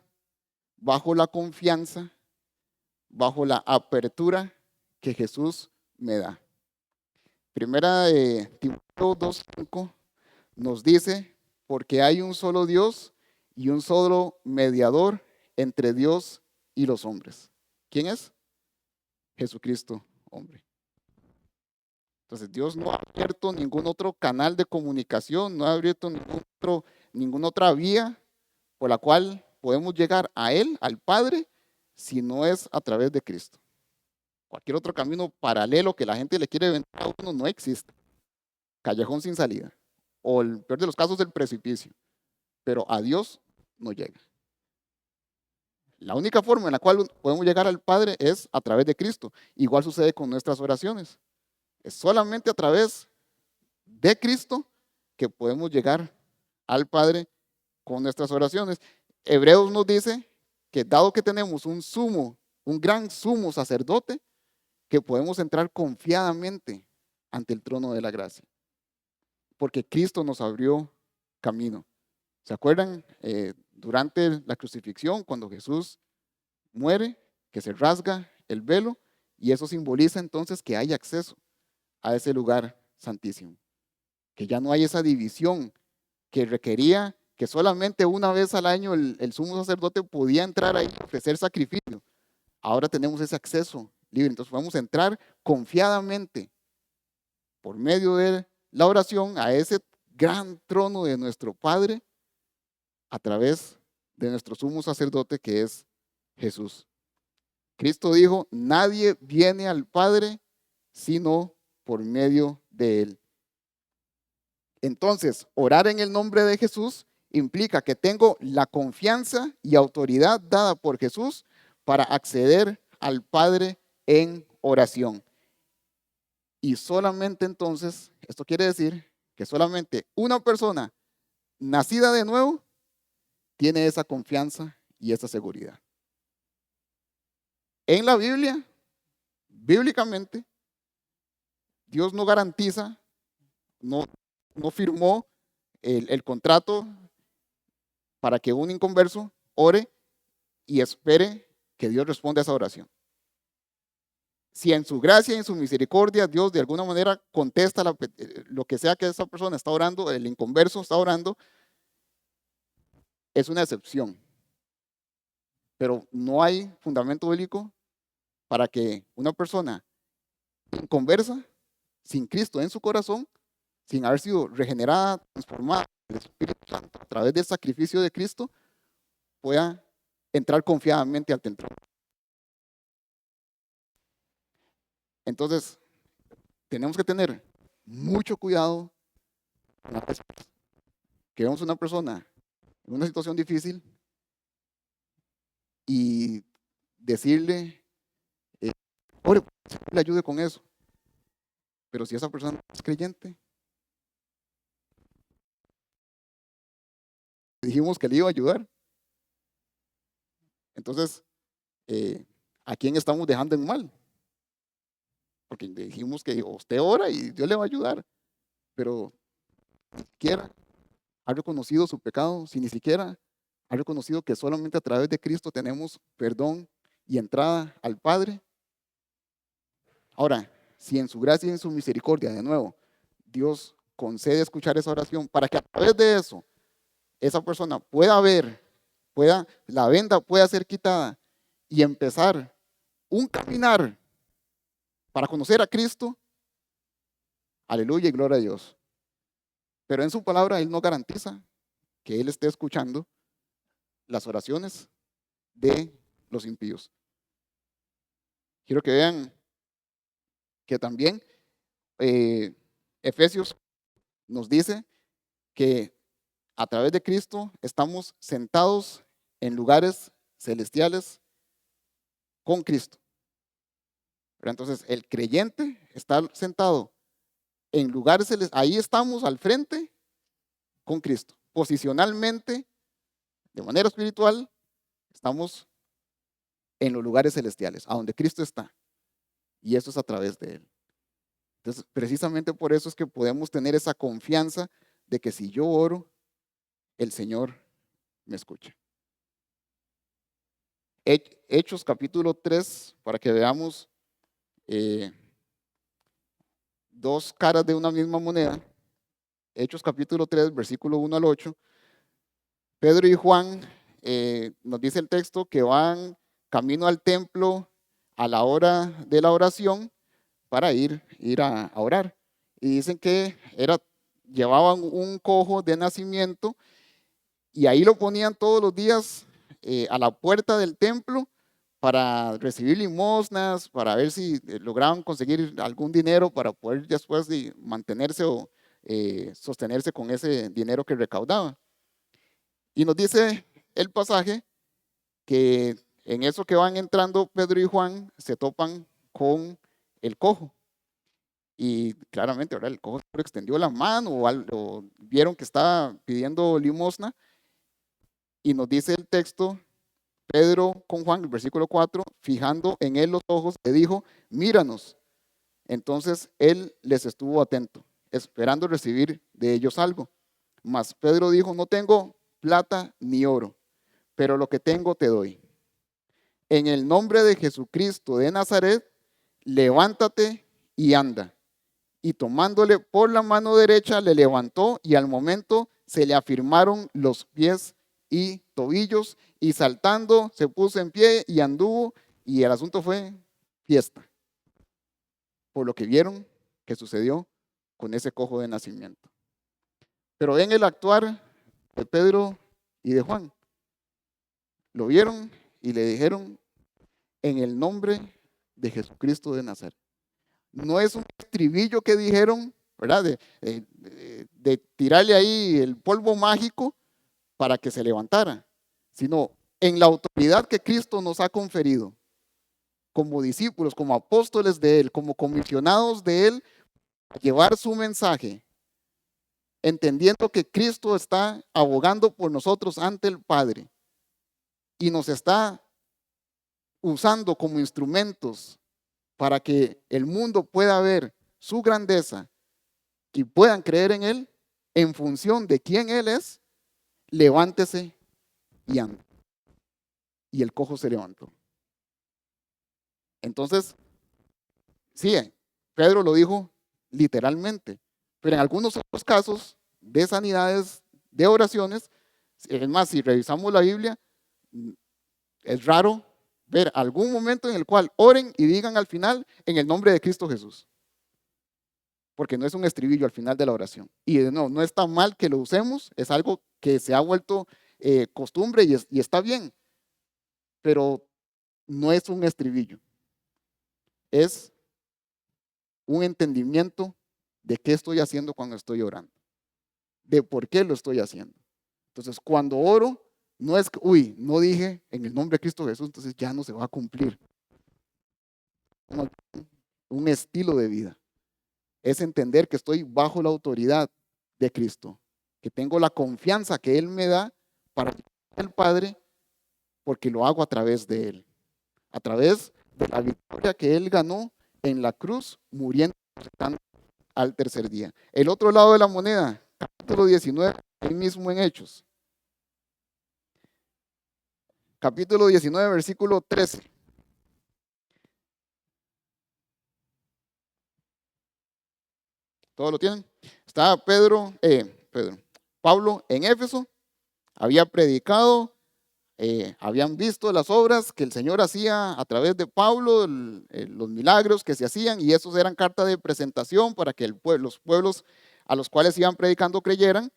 bajo la confianza, bajo la apertura que Jesús me da. Primera de Timoteo 2:5 nos dice, porque hay un solo Dios y un solo mediador entre Dios y los hombres. ¿Quién es? Jesucristo, hombre. Entonces Dios no ha abierto ningún otro canal de comunicación, no ha abierto ninguna otra vía por la cual podemos llegar a Él, al Padre, si no es a través de Cristo. Cualquier otro camino paralelo que la gente le quiere vender a uno no existe. Callejón sin salida. O el peor de los casos, el precipicio. Pero a Dios no llega. La única forma en la cual podemos llegar al Padre es a través de Cristo. Igual sucede con nuestras oraciones. Es solamente a través de Cristo que podemos llegar al Padre con nuestras oraciones. Hebreos nos dice que dado que tenemos un gran sumo sacerdote, que podemos entrar confiadamente ante el trono de la gracia. Porque Cristo nos abrió camino. ¿Se acuerdan? Durante la crucifixión, cuando Jesús muere, que se rasga el velo, y eso simboliza entonces que hay acceso a ese lugar santísimo. Que ya no hay esa división que requería que solamente una vez al año el sumo sacerdote podía entrar ahí y ofrecer sacrificio. Ahora tenemos ese acceso libre, entonces podemos entrar confiadamente por medio de la oración a ese gran trono de nuestro Padre a través de nuestro sumo sacerdote que es Jesús. Cristo dijo, nadie viene al Padre sino por medio de Él. Entonces, orar en el nombre de Jesús implica que tengo la confianza y autoridad dada por Jesús para acceder al Padre en oración. Y solamente entonces, esto quiere decir que solamente una persona nacida de nuevo tiene esa confianza y esa seguridad. En la Biblia, bíblicamente, Dios no garantiza, no firmó el contrato para que un inconverso ore y espere que Dios responda a esa oración. Si en su gracia y en su misericordia Dios de alguna manera contesta lo que sea que esa persona está orando, el inconverso está orando, es una excepción. Pero no hay fundamento bíblico para que una persona inconversa, sin Cristo en su corazón, sin haber sido regenerada, transformada por el Espíritu Santo a través del sacrificio de Cristo, pueda entrar confiadamente al templo. Entonces, tenemos que tener mucho cuidado con las veces que vemos a una persona en una situación difícil y decirle, ore, le ayude con eso. Pero si esa persona es creyente, dijimos que le iba a ayudar. Entonces, ¿a quién estamos dejando en mal? Porque dijimos que usted ora y Dios le va a ayudar, pero ni siquiera ha reconocido su pecado, si ni siquiera ha reconocido que solamente a través de Cristo tenemos perdón y entrada al Padre. Ahora, si en su gracia y en su misericordia, de nuevo, Dios concede escuchar esa oración para que a través de eso esa persona pueda ver, la venda pueda ser quitada y empezar un caminar para conocer a Cristo, aleluya y gloria a Dios. Pero en su palabra Él no garantiza que Él esté escuchando las oraciones de los impíos. Quiero que vean que también Efesios nos dice que a través de Cristo estamos sentados en lugares celestiales con Cristo. Pero entonces el creyente está sentado en lugares celestiales, ahí estamos al frente con Cristo. Posicionalmente, de manera espiritual, estamos en los lugares celestiales, a donde Cristo está. Y eso es a través de Él. Entonces, precisamente por eso es que podemos tener esa confianza de que si yo oro, el Señor me escucha. Hechos capítulo 3, para que veamos eh, dos caras de una misma moneda. Hechos capítulo 3, versículo 1 al 8. Pedro y Juan, nos dice el texto, que van camino al templo a la hora de la oración para ir a orar. Y dicen que llevaban un cojo de nacimiento y ahí lo ponían todos los días a la puerta del templo para recibir limosnas, para ver si lograban conseguir algún dinero para poder después mantenerse o sostenerse con ese dinero que recaudaba. Y nos dice el pasaje que en eso que van entrando Pedro y Juan se topan con el cojo. Y claramente ahora el cojo extendió la mano o vieron que estaba pidiendo limosna. Y nos dice el texto, Pedro con Juan, el versículo 4, fijando en él los ojos, le dijo, míranos. Entonces él les estuvo atento, esperando recibir de ellos algo. Mas Pedro dijo, no tengo plata ni oro, pero lo que tengo te doy. En el nombre de Jesucristo de Nazaret, levántate y anda. Y tomándole por la mano derecha, le levantó y al momento se le afirmaron los pies y tobillos y saltando se puso en pie y anduvo y el asunto fue fiesta. Por lo que vieron que sucedió con ese cojo de nacimiento. Pero en el actuar de Pedro y de Juan, lo vieron y le dijeron en el nombre de Jesucristo de Nazaret. No es un estribillo que dijeron, ¿verdad? De tirarle ahí el polvo mágico para que se levantara, sino en la autoridad que Cristo nos ha conferido, como discípulos, como apóstoles de Él, como comisionados de Él, a llevar su mensaje, entendiendo que Cristo está abogando por nosotros ante el Padre y nos está usando como instrumentos para que el mundo pueda ver su grandeza y puedan creer en Él en función de quién Él es, levántese y ande. Y el cojo se levantó. Entonces, sí, Pedro lo dijo literalmente, pero en algunos otros casos de sanidades, de oraciones, es más, si revisamos la Biblia, es raro ver algún momento en el cual oren y digan al final en el nombre de Cristo Jesús. Porque no es un estribillo al final de la oración. Y no está mal que lo usemos, es algo que se ha vuelto costumbre y está bien, pero no es un estribillo. Es un entendimiento de qué estoy haciendo cuando estoy orando, de por qué lo estoy haciendo. Entonces, cuando oro, no es que, no dije en el nombre de Cristo Jesús, entonces ya no se va a cumplir. Un estilo de vida. Es entender que estoy bajo la autoridad de Cristo, que tengo la confianza que Él me da para el Padre, porque lo hago a través de Él, a través de la victoria que Él ganó en la cruz, muriendo al tercer día. El otro lado de la moneda, capítulo 19, ahí mismo en Hechos. Capítulo 19, versículo 13. ¿Todos lo tienen? Estaba Pablo en Éfeso, había predicado, habían visto las obras que el Señor hacía a través de Pablo, los milagros que se hacían, y esos eran carta de presentación para que los pueblos a los cuales iban predicando creyeran.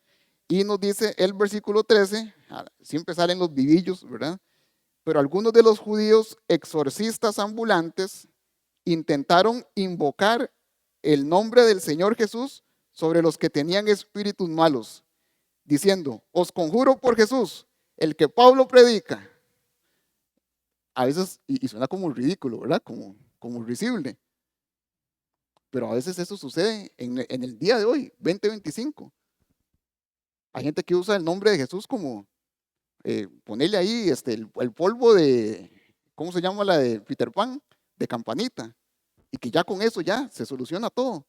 Y nos dice el versículo 13, siempre salen los vivillos, ¿verdad? Pero algunos de los judíos exorcistas ambulantes intentaron invocar el nombre del Señor Jesús sobre los que tenían espíritus malos, diciendo, os conjuro por Jesús, el que Pablo predica. A veces, y suena como ridículo, ¿verdad? Como risible. Pero a veces eso sucede en el día de hoy, 2025. Hay gente que usa el nombre de Jesús como ponerle ahí el polvo de, ¿cómo se llama la de Peter Pan? De campanita. Y que ya con eso ya se soluciona todo.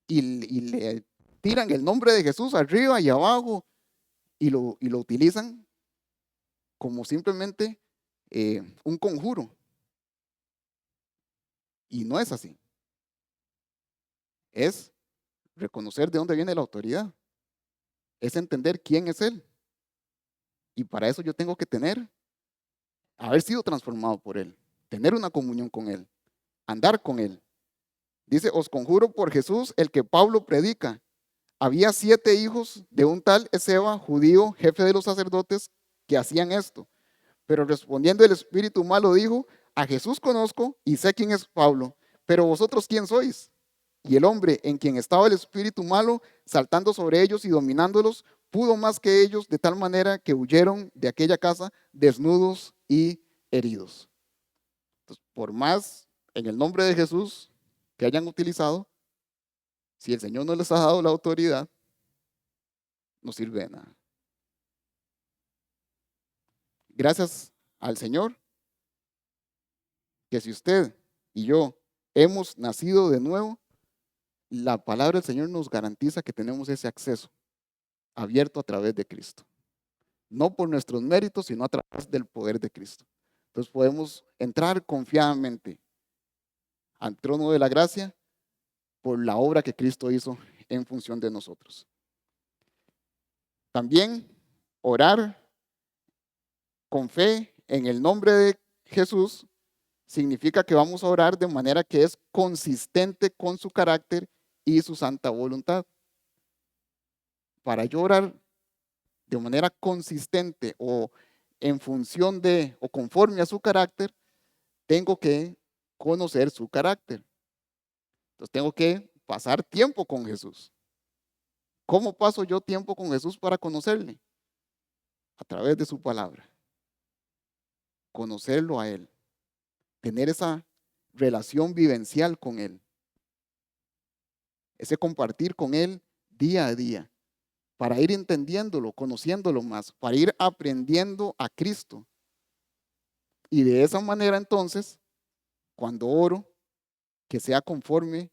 y le tiran el nombre de Jesús arriba y abajo y lo utilizan como simplemente un conjuro. Y no es así. Es reconocer de dónde viene la autoridad. Es entender quién es Él. Y para eso yo tengo que haber sido transformado por Él, tener una comunión con Él, andar con Él. Dice, os conjuro por Jesús, el que Pablo predica. Había 7 hijos de un tal Esceva, judío, jefe de los sacerdotes, que hacían esto. Pero respondiendo el espíritu malo dijo, a Jesús conozco y sé quién es Pablo, pero vosotros quién sois. Y el hombre en quien estaba el espíritu malo, saltando sobre ellos y dominándolos, pudo más que ellos, de tal manera que huyeron de aquella casa desnudos y heridos. Entonces, por más en el nombre de Jesús que hayan utilizado, si el Señor no les ha dado la autoridad, no sirve de nada. Gracias al Señor, que si usted y yo hemos nacido de nuevo, la palabra del Señor nos garantiza que tenemos ese acceso abierto a través de Cristo. No por nuestros méritos, sino a través del poder de Cristo. Entonces podemos entrar confiadamente al trono de la gracia por la obra que Cristo hizo en función de nosotros. También orar con fe en el nombre de Jesús significa que vamos a orar de manera que es consistente con su carácter y su santa voluntad. Para yo orar de manera consistente o en función de o conforme a su carácter, tengo que conocer su carácter. Entonces tengo que pasar tiempo con Jesús. ¿Cómo paso yo tiempo con Jesús para conocerle? A través de su palabra. Conocerlo a Él. Tener esa relación vivencial con Él. Ese compartir con Él día a día. Para ir entendiéndolo, conociéndolo más. Para ir aprendiendo a Cristo. Y de esa manera entonces, cuando oro, que sea conforme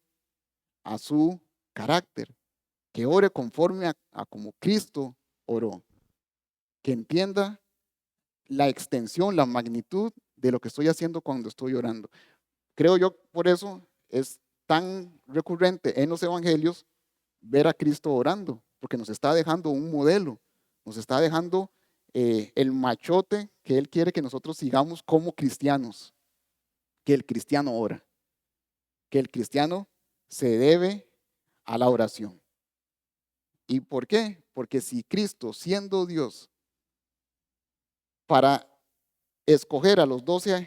a su carácter. Que ore conforme a como Cristo oró. Que entienda la extensión, la magnitud de lo que estoy haciendo cuando estoy orando. Creo yo, por eso es tan recurrente en los evangelios ver a Cristo orando, porque nos está dejando un modelo, nos está dejando el machote que Él quiere que nosotros sigamos como cristianos, que el cristiano ora, que el cristiano se debe a la oración. ¿Y por qué? Porque si Cristo, siendo Dios, para escoger a los 12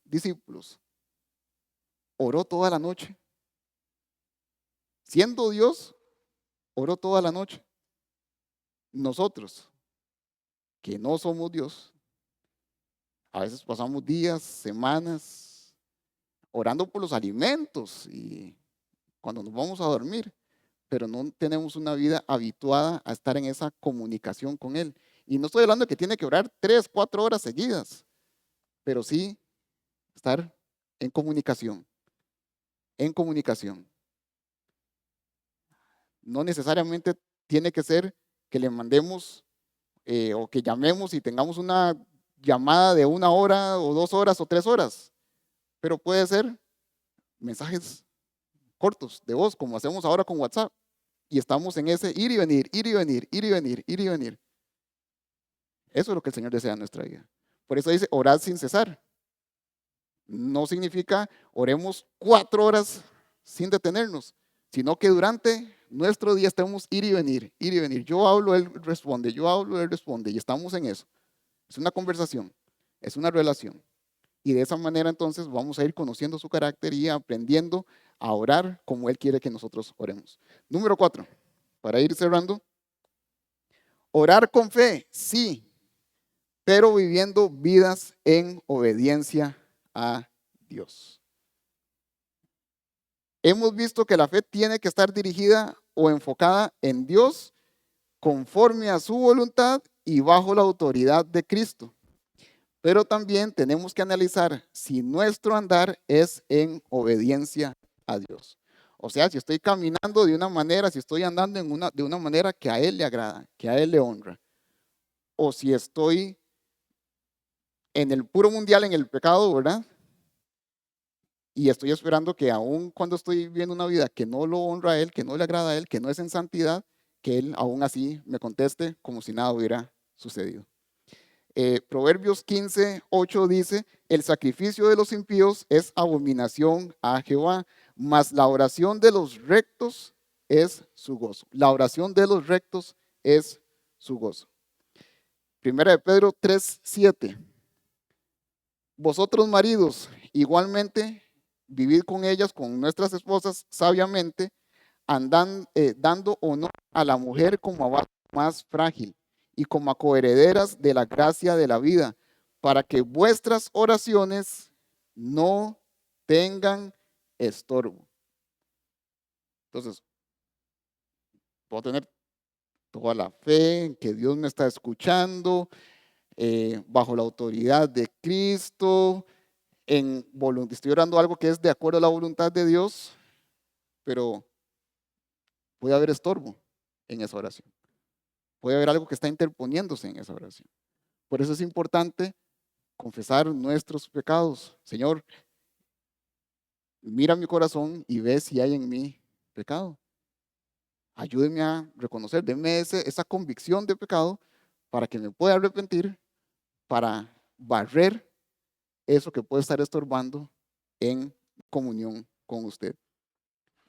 discípulos, oró toda la noche. Siendo Dios, oró toda la noche. Nosotros, que no somos Dios, a veces pasamos días, semanas, orando por los alimentos y cuando nos vamos a dormir, pero no tenemos una vida habituada a estar en esa comunicación con Él. Y no estoy hablando de que tiene que orar 3, 4 horas seguidas, pero sí estar en comunicación. En comunicación. No necesariamente tiene que ser que le mandemos o que llamemos y tengamos una llamada de 1 hora o 2 horas o 3 horas, pero puede ser mensajes cortos de voz, como hacemos ahora con WhatsApp, y estamos en ese ir y venir, ir y venir, ir y venir, ir y venir. Eso es lo que el Señor desea en nuestra vida. Por eso dice, orad sin cesar. No significa oremos 4 horas sin detenernos, sino que durante nuestro día estemos ir y venir, ir y venir. Yo hablo, Él responde, yo hablo, Él responde, y estamos en eso. Es una conversación, es una relación. Y de esa manera entonces vamos a ir conociendo su carácter y aprendiendo a orar como Él quiere que nosotros oremos. Número 4, para ir cerrando. Orar con fe, sí, pero viviendo vidas en obediencia a Dios. Hemos visto que la fe tiene que estar dirigida o enfocada en Dios conforme a su voluntad y bajo la autoridad de Cristo. Pero también tenemos que analizar si nuestro andar es en obediencia a Dios. O sea, si estoy caminando de una manera, si estoy andando de una manera que a Él le agrada, que a Él le honra. O si estoy en el puro mundial, en el pecado, ¿verdad? Y estoy esperando que aún cuando estoy viviendo una vida que no lo honra a Él, que no le agrada a Él, que no es en santidad, que Él aún así me conteste como si nada hubiera sucedido. Proverbios 15:8 dice, el sacrificio de los impíos es abominación a Jehová, mas la oración de los rectos es su gozo. La oración de los rectos es su gozo. Primera de Pedro 3:7. Vosotros maridos, igualmente, vivid con ellas, con nuestras esposas, sabiamente, dando honor a la mujer como a vaso más frágil y como a coherederas de la gracia de la vida, para que vuestras oraciones no tengan estorbo. Entonces, puedo tener toda la fe en que Dios me está escuchando, bajo la autoridad de Cristo, estoy orando algo que es de acuerdo a la voluntad de Dios, pero puede haber estorbo en esa oración. Puede haber algo que está interponiéndose en esa oración. Por eso es importante confesar nuestros pecados. Señor, mira mi corazón y ve si hay en mí pecado. Ayúdeme a reconocer, denme esa convicción de pecado para que me pueda arrepentir, para barrer eso que puede estar estorbando en comunión con usted.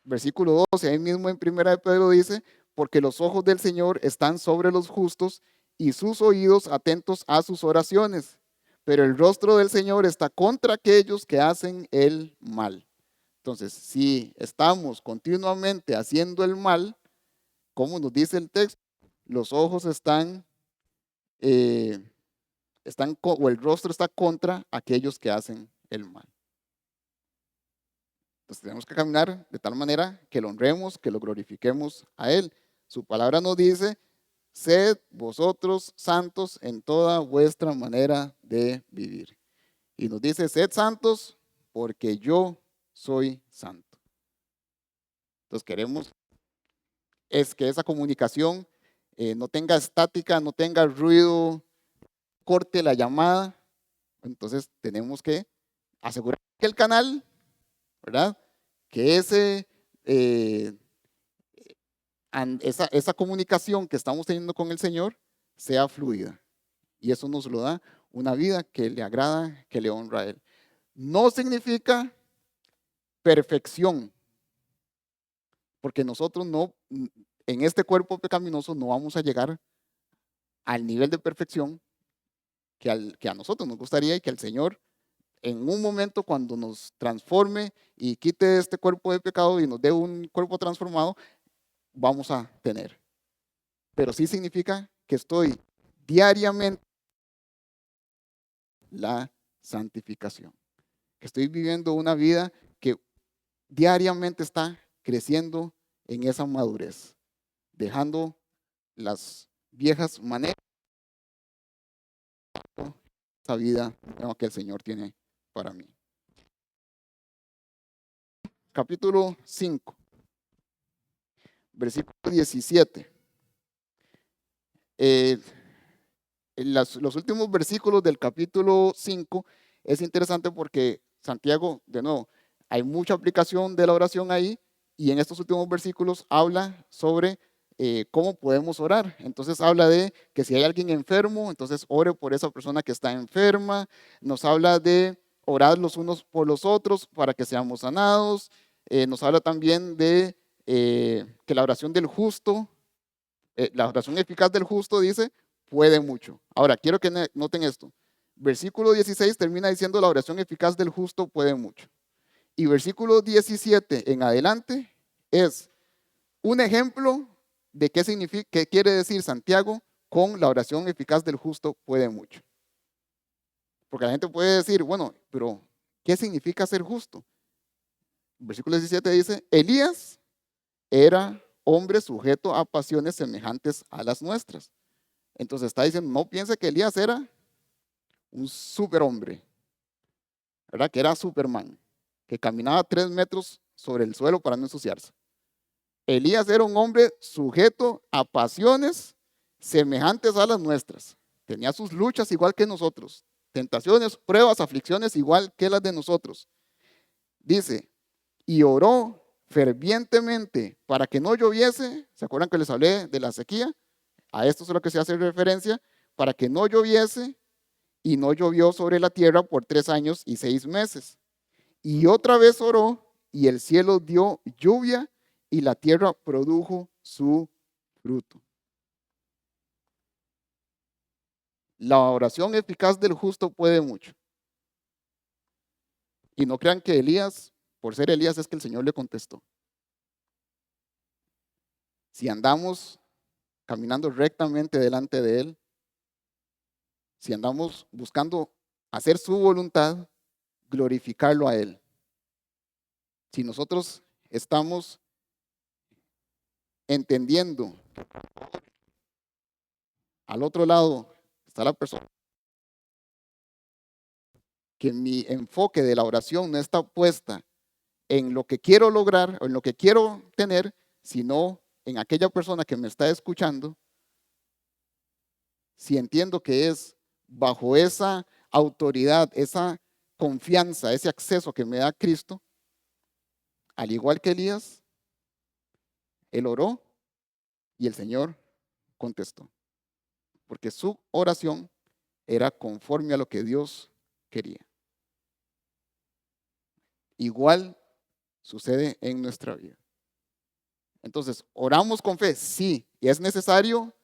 Versículo 12, ahí mismo en Primera de Pedro dice, porque los ojos del Señor están sobre los justos y sus oídos atentos a sus oraciones, pero el rostro del Señor está contra aquellos que hacen el mal. Entonces, si estamos continuamente haciendo el mal, como nos dice el texto, los ojos eh, o el rostro está contra aquellos que hacen el mal. Entonces tenemos que caminar de tal manera que lo honremos, que lo glorifiquemos a Él. Su palabra nos dice, sed vosotros santos en toda vuestra manera de vivir. Y nos dice, sed santos porque yo soy santo. Entonces queremos es que esa comunicación no tenga estática, no tenga ruido, corte la llamada. Entonces tenemos que asegurar que el canal, ¿verdad? Que esa comunicación que estamos teniendo con el Señor sea fluida. Y eso nos lo da una vida que le agrada, que le honra a Él. No significa perfección, porque nosotros no, en este cuerpo pecaminoso no vamos a llegar al nivel de perfección que a nosotros nos gustaría y que al Señor en un momento cuando nos transforme y quite este cuerpo de pecado y nos dé un cuerpo transformado, vamos a tener. Pero sí significa que estoy diariamente la santificación, que estoy viviendo una vida que diariamente está creciendo en esa madurez, dejando las viejas maneras, esa vida nueva que el Señor tiene para mí. Capítulo 5, versículo 17. Los últimos versículos del capítulo 5 es interesante porque Santiago, de nuevo, hay mucha aplicación de la oración ahí y en estos últimos versículos habla sobre cómo podemos orar. Entonces habla de que si hay alguien enfermo, entonces ore por esa persona que está enferma. Nos habla de orar los unos por los otros para que seamos sanados. Nos habla también de que la oración del justo, la oración eficaz del justo dice, puede mucho. Ahora, quiero que noten esto. Versículo 16 termina diciendo la oración eficaz del justo puede mucho. Y versículo 17 en adelante es un ejemplo de qué significa, qué quiere decir Santiago con la oración eficaz del justo puede mucho. Porque la gente puede decir, bueno, pero ¿qué significa ser justo? Versículo 17 dice, Elías era hombre sujeto a pasiones semejantes a las nuestras. Entonces está diciendo, no piense que Elías era un superhombre, ¿verdad? Que era Superman, que caminaba 3 metros sobre el suelo para no ensuciarse. Elías era un hombre sujeto a pasiones semejantes a las nuestras. Tenía sus luchas igual que nosotros, tentaciones, pruebas, aflicciones igual que las de nosotros. Dice, y oró fervientemente para que no lloviese. ¿Se acuerdan que les hablé de la sequía? A esto es a lo que se hace referencia, para que no lloviese, y no llovió sobre la tierra por 3 años y 6 meses. Y otra vez oró, y el cielo dio lluvia, y la tierra produjo su fruto. La oración eficaz del justo puede mucho. Y no crean que Elías, por ser Elías, es que el Señor le contestó. Si andamos caminando rectamente delante de Él, si andamos buscando hacer su voluntad, glorificarlo a Él. Si nosotros estamos entendiendo que al otro lado está la persona, que mi enfoque de la oración no está puesta en lo que quiero lograr o en lo que quiero tener, sino en aquella persona que me está escuchando, si entiendo que es bajo esa autoridad, esa confianza, ese acceso que me da Cristo, al igual que Elías, él oró y el Señor contestó, porque su oración era conforme a lo que Dios quería. Igual sucede en nuestra vida. Entonces, oramos con fe, sí, y es necesario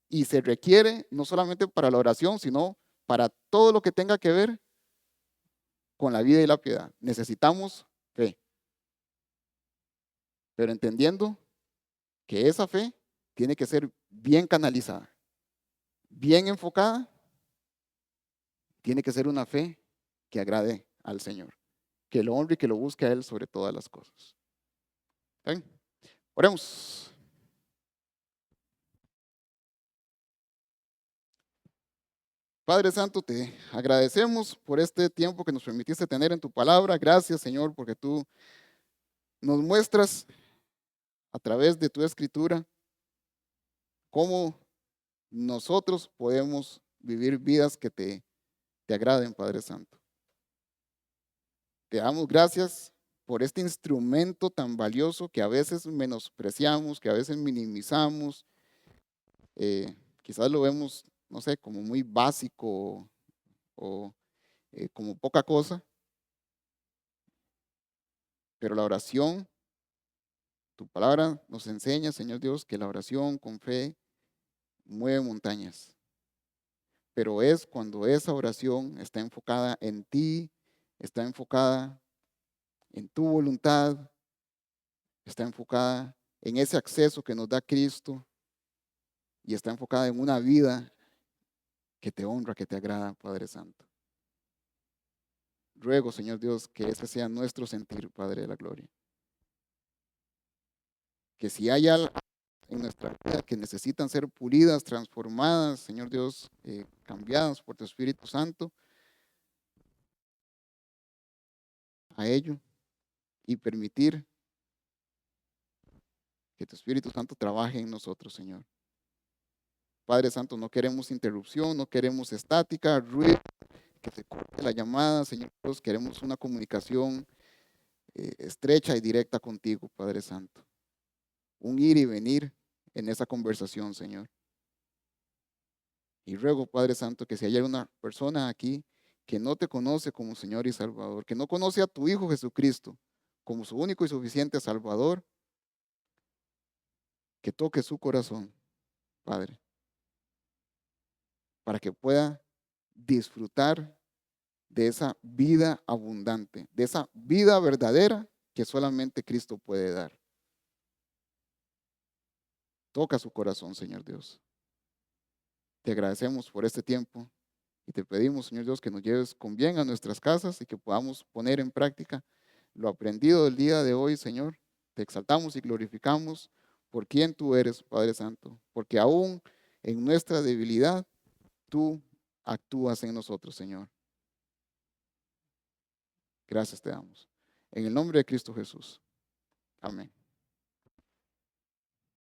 y se requiere no solamente para la oración, sino para todo lo que tenga que ver con la vida y la piedad. Necesitamos fe, pero entendiendo que esa fe tiene que ser bien canalizada, bien enfocada, tiene que ser una fe que agrade al Señor, que lo honre y que lo busque a Él sobre todas las cosas. ¿Bien? Oremos. Padre Santo, te agradecemos por este tiempo que nos permitiste tener en tu palabra. Gracias, Señor, porque tú nos muestras a través de tu escritura cómo nosotros podemos vivir vidas que te agraden, Padre Santo. Te damos gracias por este instrumento tan valioso que a veces menospreciamos, que a veces minimizamos. Quizás lo vemos, no sé, como muy básico o como poca cosa, pero la oración, tu palabra nos enseña, Señor Dios, que la oración con fe mueve montañas. Pero es cuando esa oración está enfocada en ti, está enfocada en tu voluntad, está enfocada en ese acceso que nos da Cristo y está enfocada en una vida que te honra, que te agrada, Padre Santo. Ruego, Señor Dios, que ese sea nuestro sentir, Padre de la Gloria. Que si hay algo en nuestra vida que necesitan ser pulidas, transformadas, Señor Dios, cambiadas por tu Espíritu Santo, a ello y permitir que tu Espíritu Santo trabaje en nosotros, Señor. Padre Santo, no queremos interrupción, no queremos estática, ruido, que se corte la llamada, Señor Dios, queremos una comunicación estrecha y directa contigo, Padre Santo. Un ir y venir en esa conversación, Señor. Y ruego, Padre Santo, que si hay una persona aquí que no te conoce como Señor y Salvador, que no conoce a tu Hijo Jesucristo como su único y suficiente Salvador, que toque su corazón, Padre, para que pueda disfrutar de esa vida abundante, de esa vida verdadera que solamente Cristo puede dar. Toca su corazón, Señor Dios. Te agradecemos por este tiempo y te pedimos, Señor Dios, que nos lleves con bien a nuestras casas y que podamos poner en práctica lo aprendido del día de hoy, Señor. Te exaltamos y glorificamos por quien tú eres, Padre Santo, porque aún en nuestra debilidad, tú actúas en nosotros, Señor. Gracias te damos. En el nombre de Cristo Jesús. Amén.